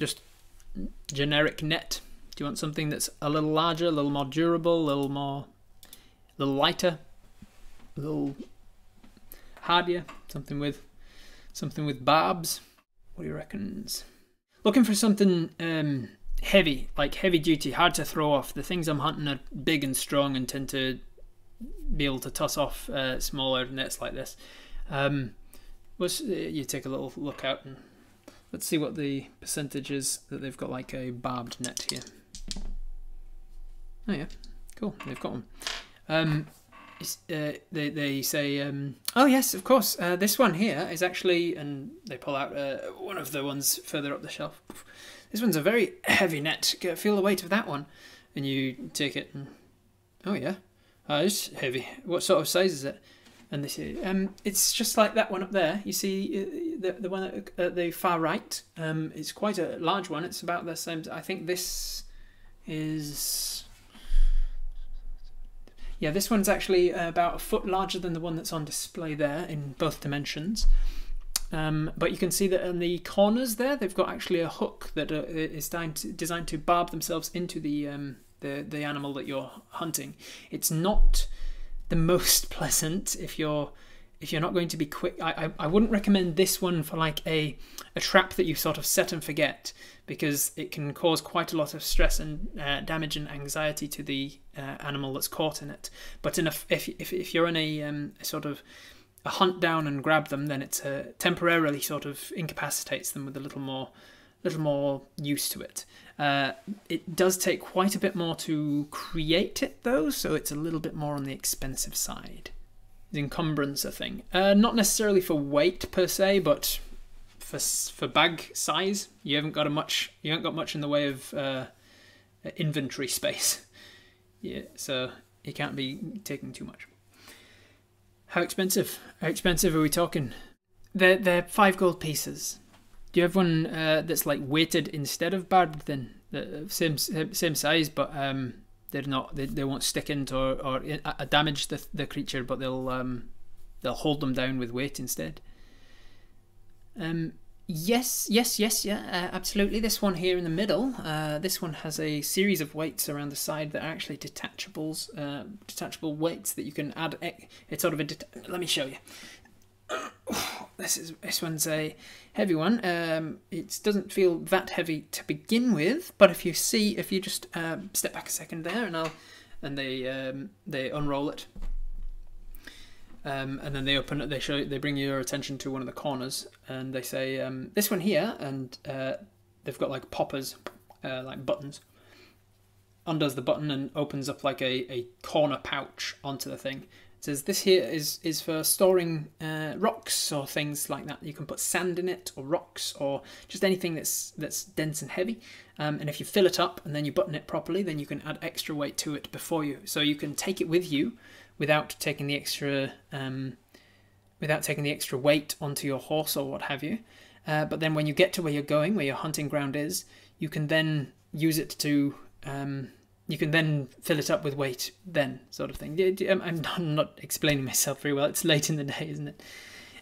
Just generic net? Do you want something that's a little larger, a little more durable, a little lighter, a little hardier? Something with barbs? What do you reckon? Looking for something heavy, like heavy duty, hard to throw off. The things I'm hunting are big and strong and tend to be able to toss off smaller nets like this. You take a little look out and let's see what the percentage is that they've got like a barbed net here. Oh yeah, cool, they've got one. They say, oh yes, of course, this one here is actually, and they pull out one of the ones further up the shelf. This one's a very heavy net. Feel the weight of that one. And you take it and, oh yeah, it's heavy. What sort of size is it? And they say, it's just like that one up there. You see the one at the far right? It's quite a large one. It's about the same. I think this is... Yeah, this one's actually about a foot larger than the one that's on display there in both dimensions. But you can see that in the corners there, they've got actually a hook that is designed to barb themselves into the animal that you're hunting. It's not the most pleasant if you're not going to be quick. I wouldn't recommend this one for like a trap that you sort of set and forget, because it can cause quite a lot of stress and damage and anxiety to the animal that's caught in it. But if you're in a sort of a hunt down and grab them, then it temporarily sort of incapacitates them with a little more use to it. It does take quite a bit more to create it though, so it's a little bit more on the expensive side. The encumbrance a thing, not necessarily for weight per se, but for bag size. You haven't got much in the way of inventory space. Yeah, so you can't be taking too much. How expensive? How expensive are we talking? They're 5 gold pieces. Do you have one that's like weighted instead of barbed? Then the same size, but they're not. They won't stick into or damage the creature, but they'll hold them down with weight instead. Yes, yeah, absolutely. This one here in the middle, this one has a series of weights around the side that are actually detachable weights that you can add. It's sort of let me show you. This one's a heavy one. It doesn't feel that heavy to begin with, but if you just step back a second there, and they unroll it. And then they open it. They bring your attention to one of the corners, and they say, "This one here," and they've got like poppers, like buttons. Undoes the button and opens up like a corner pouch onto the thing. It says, "This here is for storing rocks or things like that. You can put sand in it, or rocks, or just anything that's dense and heavy. And if you fill it up and then you button it properly, then you can add extra weight to it before you. So you can take it with you." Without taking the extra weight onto your horse or what have you, but then when you get to where you're going, where your hunting ground is, you can then use it to you can then fill it up with weight, then sort of thing. I'm not explaining myself very well. It's late in the day, isn't it?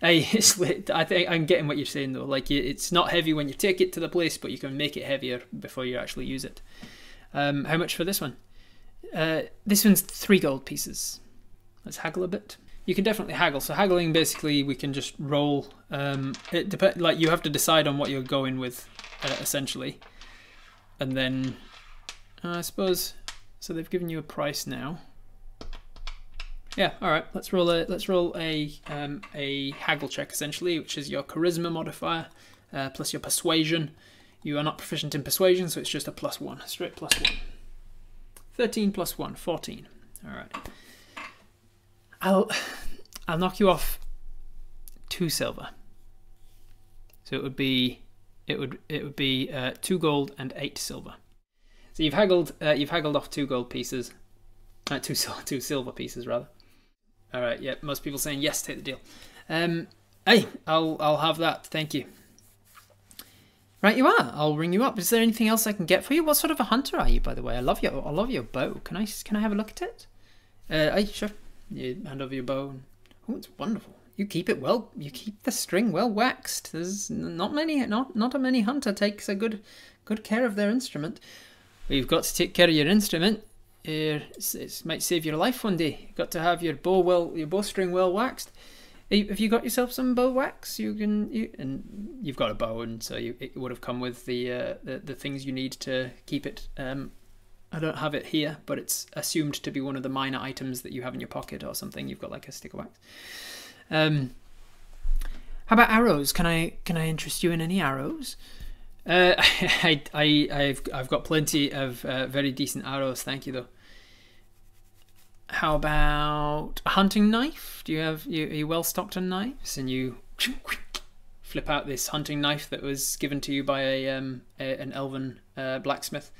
I think I'm getting what you're saying though. Like, it's not heavy when you take it to the place, but you can make it heavier before you actually use it. How much for this one? This one's 3 gold pieces. Let's haggle a bit. You can definitely haggle. So haggling, basically, we can just roll. Like, you have to decide on what you're going with. essentially. And then I suppose so. They've given you a price now. Yeah. All right. Let's roll a haggle check essentially, which is your charisma modifier plus your persuasion. You are not proficient in persuasion, so it's just a +1, straight +1. 13 + 1, 14. All right. I'll knock you off 2 silver. So it would be 2 gold and 8 silver. So you've haggled off 2 gold pieces, 2 silver pieces rather. All right. Yeah. Most people saying yes, take the deal. Hey, I'll have that. Thank you. Right, you are. I'll ring you up. Is there anything else I can get for you? What sort of a hunter are you, by the way? I love your bow. Can I have a look at it? Aye, sure. You hand over your bow. Oh, it's wonderful. You keep it well. You keep the string well waxed. There's not a many hunter takes a good care of their instrument. Well, you've got to take care of your instrument. It might save your life one day. You've got to have your bowstring well waxed. Have you got yourself some bow wax? And you've got a bow, and so it would have come with the things you need to keep it. I don't have it here, but it's assumed to be one of the minor items that you have in your pocket or something. You've got like a stick of wax. How about arrows? Can I interest you in any arrows? I've got plenty of very decent arrows, thank you though. How about a hunting knife? Are you well stocked on knives? And you flip out this hunting knife that was given to you by an elven blacksmith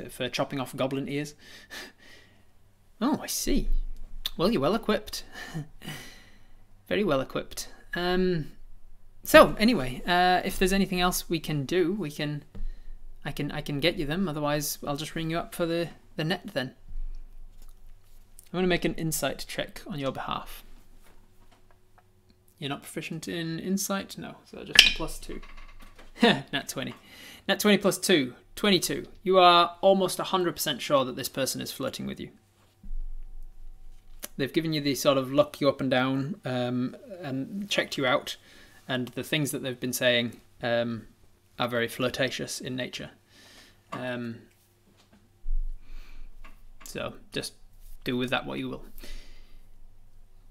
for chopping off goblin ears. Oh, I see. Well, you're well equipped. Very well equipped. So anyway, if there's anything else we can do, I can get you them. Otherwise, I'll just ring you up for the net then. I'm going to make an insight check on your behalf. You're not proficient in insight? No, so just a +2. Nat 20. Nat 20 + 2, 22. You are almost 100% sure that this person is flirting with you. They've given you the sort of look you up and down and checked you out, and the things that they've been saying are very flirtatious in nature. So just do with that what you will.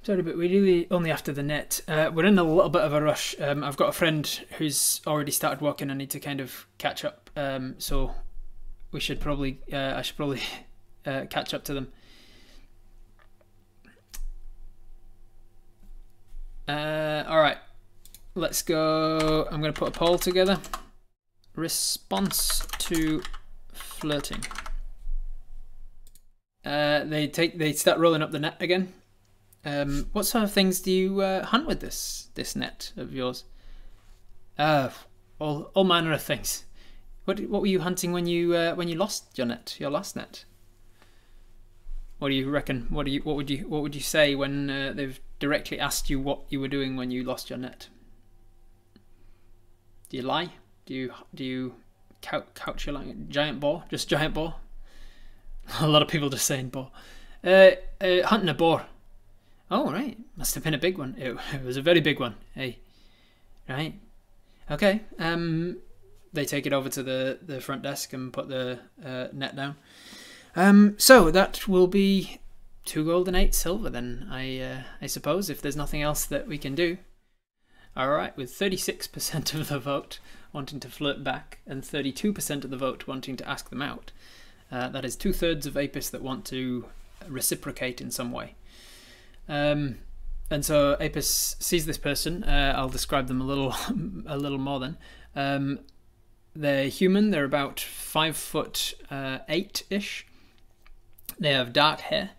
Sorry, but we're really only after the net. We're in a little bit of a rush. I've got a friend who's already started working. I need to kind of catch up. So we should probably, I should probably catch up to them. All right, let's go. I'm going to put a poll together. Response to flirting. They start rolling up the net again. What sort of things do you hunt with this net of yours? All manner of things. What were you hunting when you lost your last net? What do you reckon? What would you say when they've directly asked you what you were doing when you lost your net? Do you lie? Do you couch your lie? Giant boar? Just giant boar? A lot of people just saying boar. Hunting a boar. Oh, right. Must have been a big one. It was a very big one. Hey. Right. Okay. They take it over to the front desk and put the net down. So that will be 2 gold and 8 silver then, I suppose, if there's nothing else that we can do. Alright, with 36% of the vote wanting to flirt back and 32% of the vote wanting to ask them out. That is 2/3 of Apis that want to reciprocate in some way. And so Apis sees this person. I'll describe them a little more then. They're human. They're about 5'8" They have dark hair.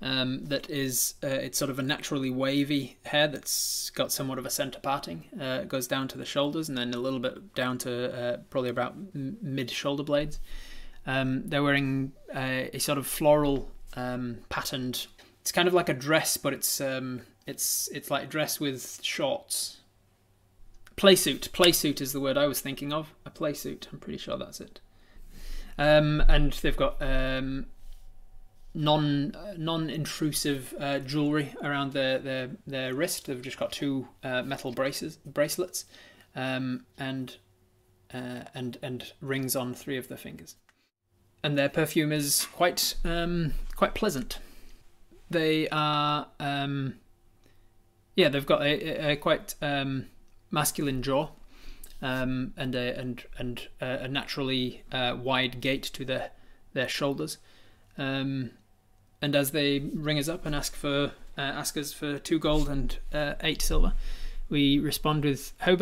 That is, it's sort of a naturally wavy hair that's got somewhat of a centre parting. It goes down to the shoulders and then a little bit down to probably about mid shoulder blades. They're wearing a sort of floral patterned. It's kind of like a dress, but it's like a dress with shorts. Playsuit is the word I was thinking of. A playsuit. I'm pretty sure that's it. And they've got non-intrusive jewelry around their wrist. They've just got 2 metal bracelets, and and rings on 3 of their fingers. And their perfume is quite pleasant. They are they've got a quite masculine jaw, and a naturally wide gait to their shoulders. And as they ring us up and ask us for 2 gold and 8 silver, we respond with, how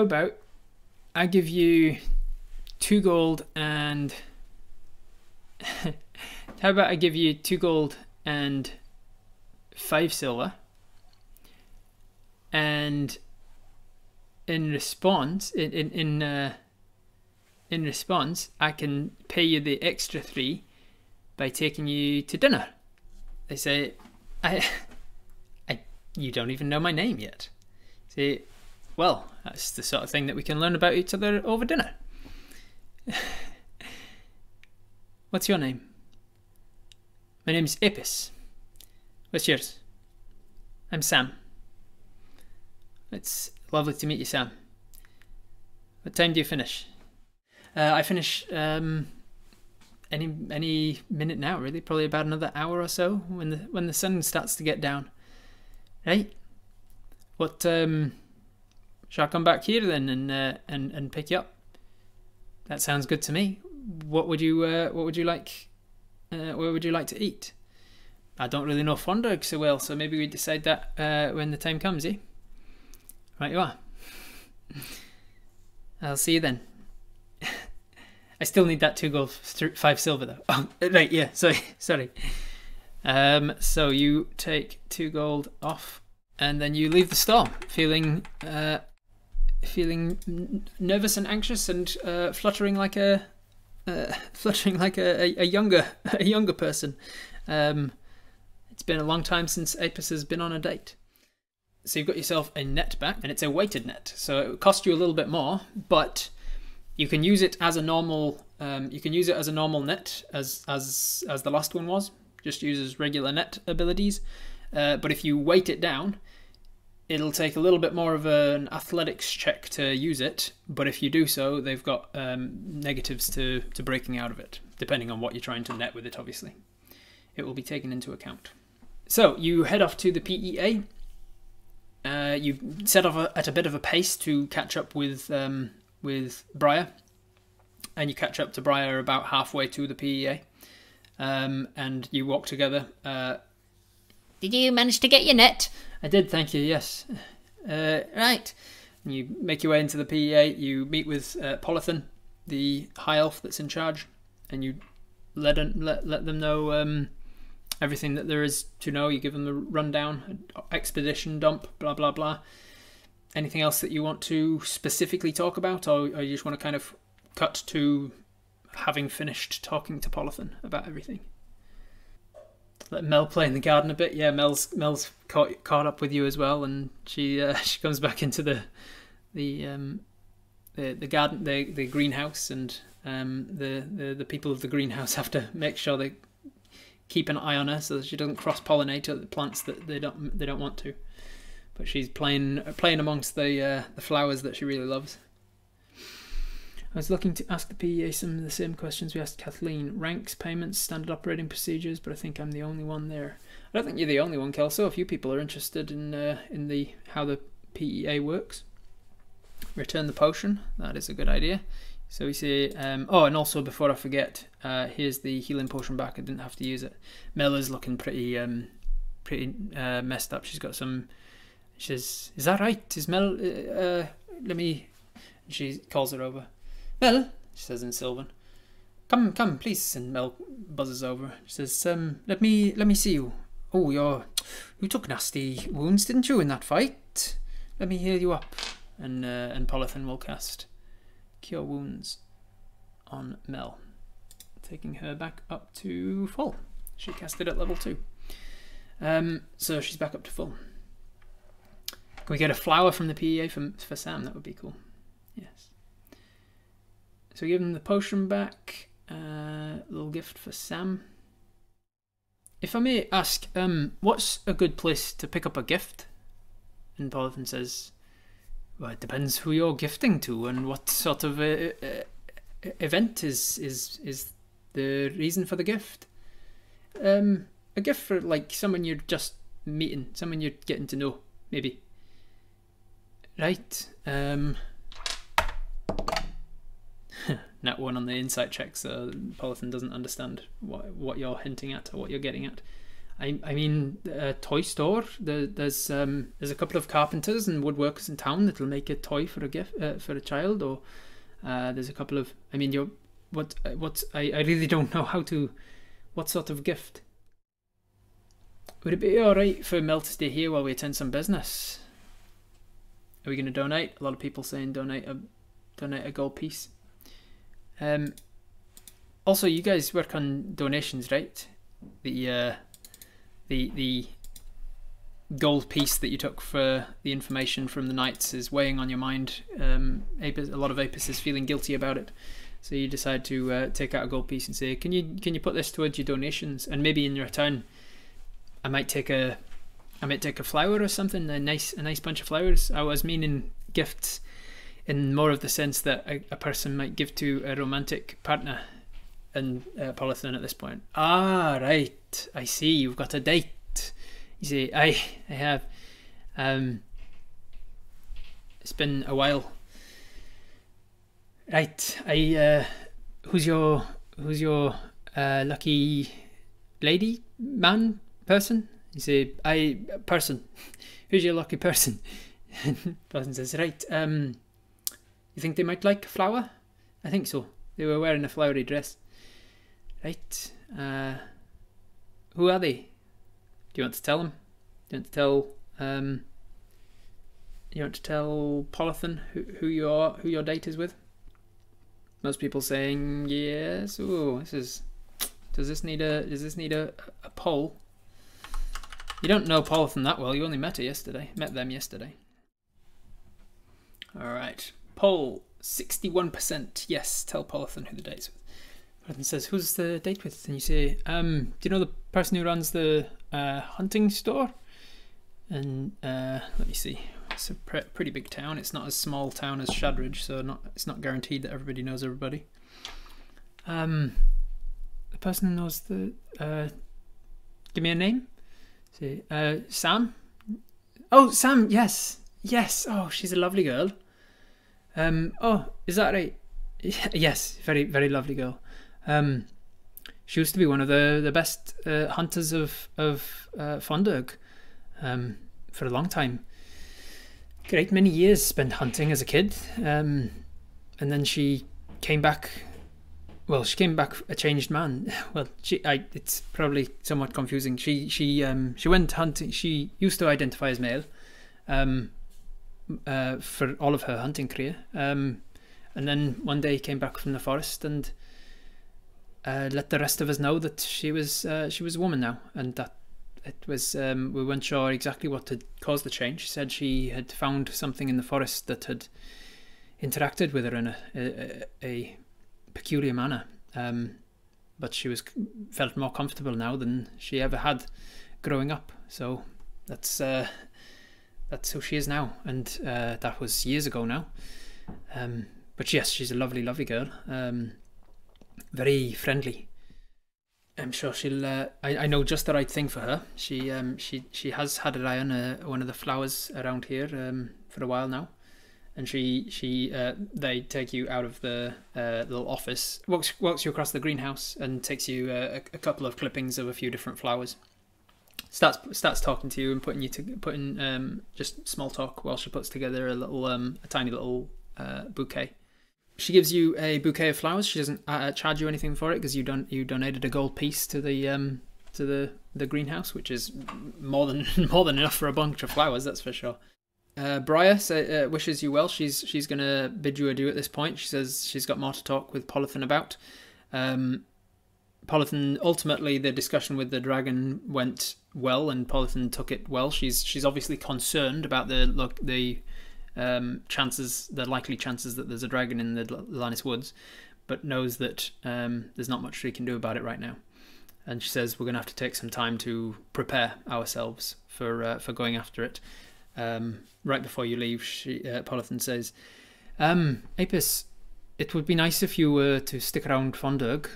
about I give you 2 gold and how about I give you 2 gold and 5 silver, and in response, in response, I can pay you the extra 3 by taking you to dinner. They say, you don't even know my name yet. Say, well, that's the sort of thing that we can learn about each other over dinner. What's your name? My name's Apis. What's yours? I'm Sam. It's lovely to meet you, Sam. What time do you finish? I finish any minute now, really. Probably about another hour or so when the sun starts to get down. Right? What? Shall I come back here then and pick you up? That sounds good to me. What would you like? Where would you like to eat? I don't really know Fondurg so well, so maybe we decide that when the time comes, eh? Right, you are. I'll see you then. I still need that 2 gold, 5 silver though. Oh, right, yeah. Sorry. So you take 2 gold off, and then you leave the store, feeling nervous and anxious, and fluttering like a younger person. It's been a long time since Apis has been on a date. So you've got yourself a net back, and it's a weighted net, so it would cost you a little bit more, but you can use it as a normal. You can use it as a normal net, as the last one was. Just uses regular net abilities. But if you weight it down, it'll take a little bit more of an athletics check to use it. But if you do so, they've got negatives to breaking out of it, depending on what you're trying to net with it. Obviously, it will be taken into account. So you head off to the PEA. You set off at a bit of a pace to catch up with Briar, and you catch up to Briar about halfway to the PEA, and you walk together. Did you manage to get your net? I did, thank you. Yes. Right. You make your way into the PEA. You meet with Polython, the high elf that's in charge, and you let them know everything that there is to know. You give them the rundown, expedition dump, blah blah blah. Anything else that you want to specifically talk about, or you just want to kind of cut to having finished talking to Polython about everything? Let Mel play in the garden a bit. Yeah, Mel's caught up with you as well, and she comes back into the garden, the greenhouse, and the people of the greenhouse have to make sure they keep an eye on her so that she doesn't cross-pollinate the plants that they don't want to. But she's playing amongst the flowers that she really loves. I was looking to ask the PEA some of the same questions we asked Kathleen. Ranks, payments, standard operating procedures, but I think I'm the only one there. I don't think you're the only one, Kelso. A few people are interested in how the PEA works. Return the potion. That is a good idea. So we say, oh, and also before I forget, here's the healing potion back. I didn't have to use it. Mel is looking pretty messed up. She's got some. She says, "Is that right? Is Mel? Let me." She calls her over. Mel, she says in Sylvan, come, please. And Mel buzzes over. She says, let me see you. Oh, you took nasty wounds, didn't you, in that fight? Let me heal you up. And Polython will cast Cure Wounds on Mel, taking her back up to full. She cast it at level 2. So she's back up to full. Can we get a flower from the PEA for Sam? That would be cool. Yes. So we give him the potion back. Little gift for Sam. If I may ask, what's a good place to pick up a gift? And Polython says, well, it depends who you're gifting to and what sort of event is the reason for the gift. A gift for like someone you're just meeting, someone you're getting to know, maybe. Right. Nat 1 on the insight check, so Polython doesn't understand what you're hinting at or what you're getting at. I mean, a toy store. There's a couple of carpenters and woodworkers in town that'll make a toy for a gift for a child, or there's a couple of. I mean, I really don't know what sort of gift. Would it be all right for Mel to stay here while we attend some business? Are we going to donate? A lot of people saying donate a gold piece. Also, you guys work on donations, right? The gold piece that you took for the information from the knights is weighing on your mind. A lot of Apis is feeling guilty about it, so you decide to take out a gold piece and say, "Can you put this towards your donations?" And maybe in return, I might take a flower or something, a nice bunch of flowers. I was meaning gifts in more of the sense that a person might give to a romantic partner. And Polython at this point, right, I see, you've got a date. You see, I have. It's been a while. Right, who's your lucky lady, man, person? You say, person. Who's your lucky person? Polython says, right, you think they might like a flower? I think so. They were wearing a flowery dress. Right. Who are they? Do you want to tell them? Do you want to tell Polython who your date is with? Most people saying yes. Oh, does this need a poll? You don't know Polython that well. You only met them yesterday. All right. Poll 61%. Yes. Tell Polython who the date's with. Polython says, "Who's the date with?" And you say, "Do you know the person who runs the hunting store?" And let me see. It's a pretty big town. It's not as small town as Shadridge, so it's not guaranteed that everybody knows everybody. The person who knows the give me a name. Say Sam. Oh, Sam. Yes. Oh, she's a lovely girl. Oh, is that right? Yes, very very lovely girl. She used to be one of the best hunters of Fondurg for a long time. Great many years spent hunting as a kid, and then she came back. Well, she came back a changed man. Well, it's probably somewhat confusing. She went hunting. She used to identify as male for all of her hunting career, and then one day came back from the forest and let the rest of us know that she was a woman now, and that it was we weren't sure exactly what had caused the change. She said she had found something in the forest that had interacted with her in a peculiar manner, but she felt more comfortable now than she ever had growing up. So that's who she is now, and that was years ago now. But yes, she's a lovely, lovely girl. Very friendly. I'm sure she'll. I know just the right thing for her. She has had an eye on one of the flowers around here for a while now, and they take you out of the little office, walks you across the greenhouse, and takes you a couple of clippings of a few different flowers. Starts talking to you and putting just small talk while she puts together a tiny little bouquet. She gives you a bouquet of flowers. She doesn't charge you anything for it because you donated a gold piece to the greenhouse, which is more than enough for a bunch of flowers, that's for sure. Briar wishes you well. She's gonna bid you adieu at this point. She says she's got more to talk with Polython about. Polython, ultimately the discussion with the dragon went well, and Polython took it well. She's obviously concerned about the likely chances that there's a dragon in the Lannis Woods, but knows that there's not much she can do about it right now. And she says we're going to have to take some time to prepare ourselves for going after it. right before you leave, Polython says, Apis, it would be nice if you were to stick around Fondurg.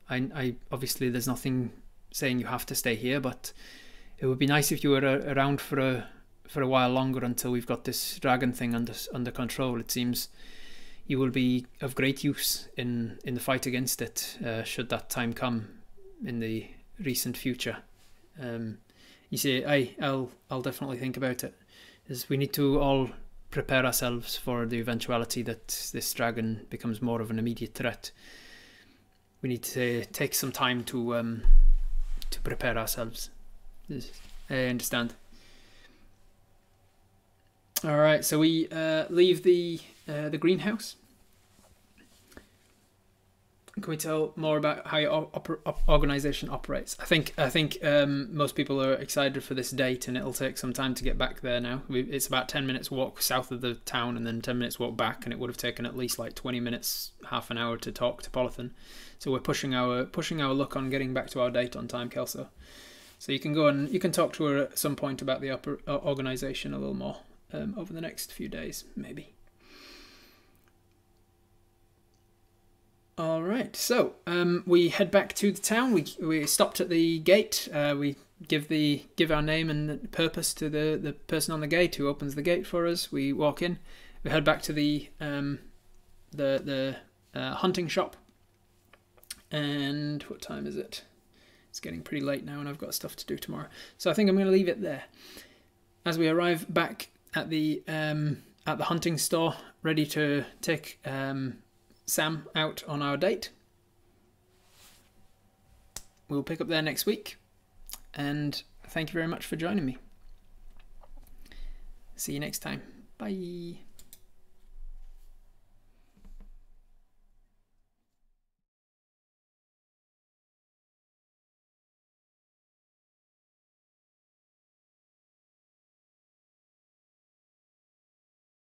I obviously there's nothing saying you have to stay here, but it would be nice if you were around for a while longer until we've got this dragon thing under control. It seems you will be of great use in the fight against it, should that time come in the recent future. You say, I'll definitely think about it. As we need to all prepare ourselves for the eventuality that this dragon becomes more of an immediate threat. We need to take some time to prepare ourselves. I understand. All right, so we leave the greenhouse. Can we tell more about how your organization operates? I think most people are excited for this date, and it'll take some time to get back there now. It's about 10 minutes walk south of the town, and then 10 minutes walk back, and it would have taken at least like 20 minutes, half an hour to talk to Polython. So we're pushing our luck on getting back to our date on time, Kelso. So you can go and you can talk to her at some point about the organization a little more over the next few days, maybe. All right, so we head back to the town. We stopped at the gate. We give our name and purpose to the person on the gate who opens the gate for us. We walk in. We head back to the hunting shop. And what time is it? It's getting pretty late now, and I've got stuff to do tomorrow. So I think I'm going to leave it there. As we arrive back at the hunting store, ready to take Sam out on our date. We'll pick up there next week, and thank you very much for joining me. See you next time. Bye.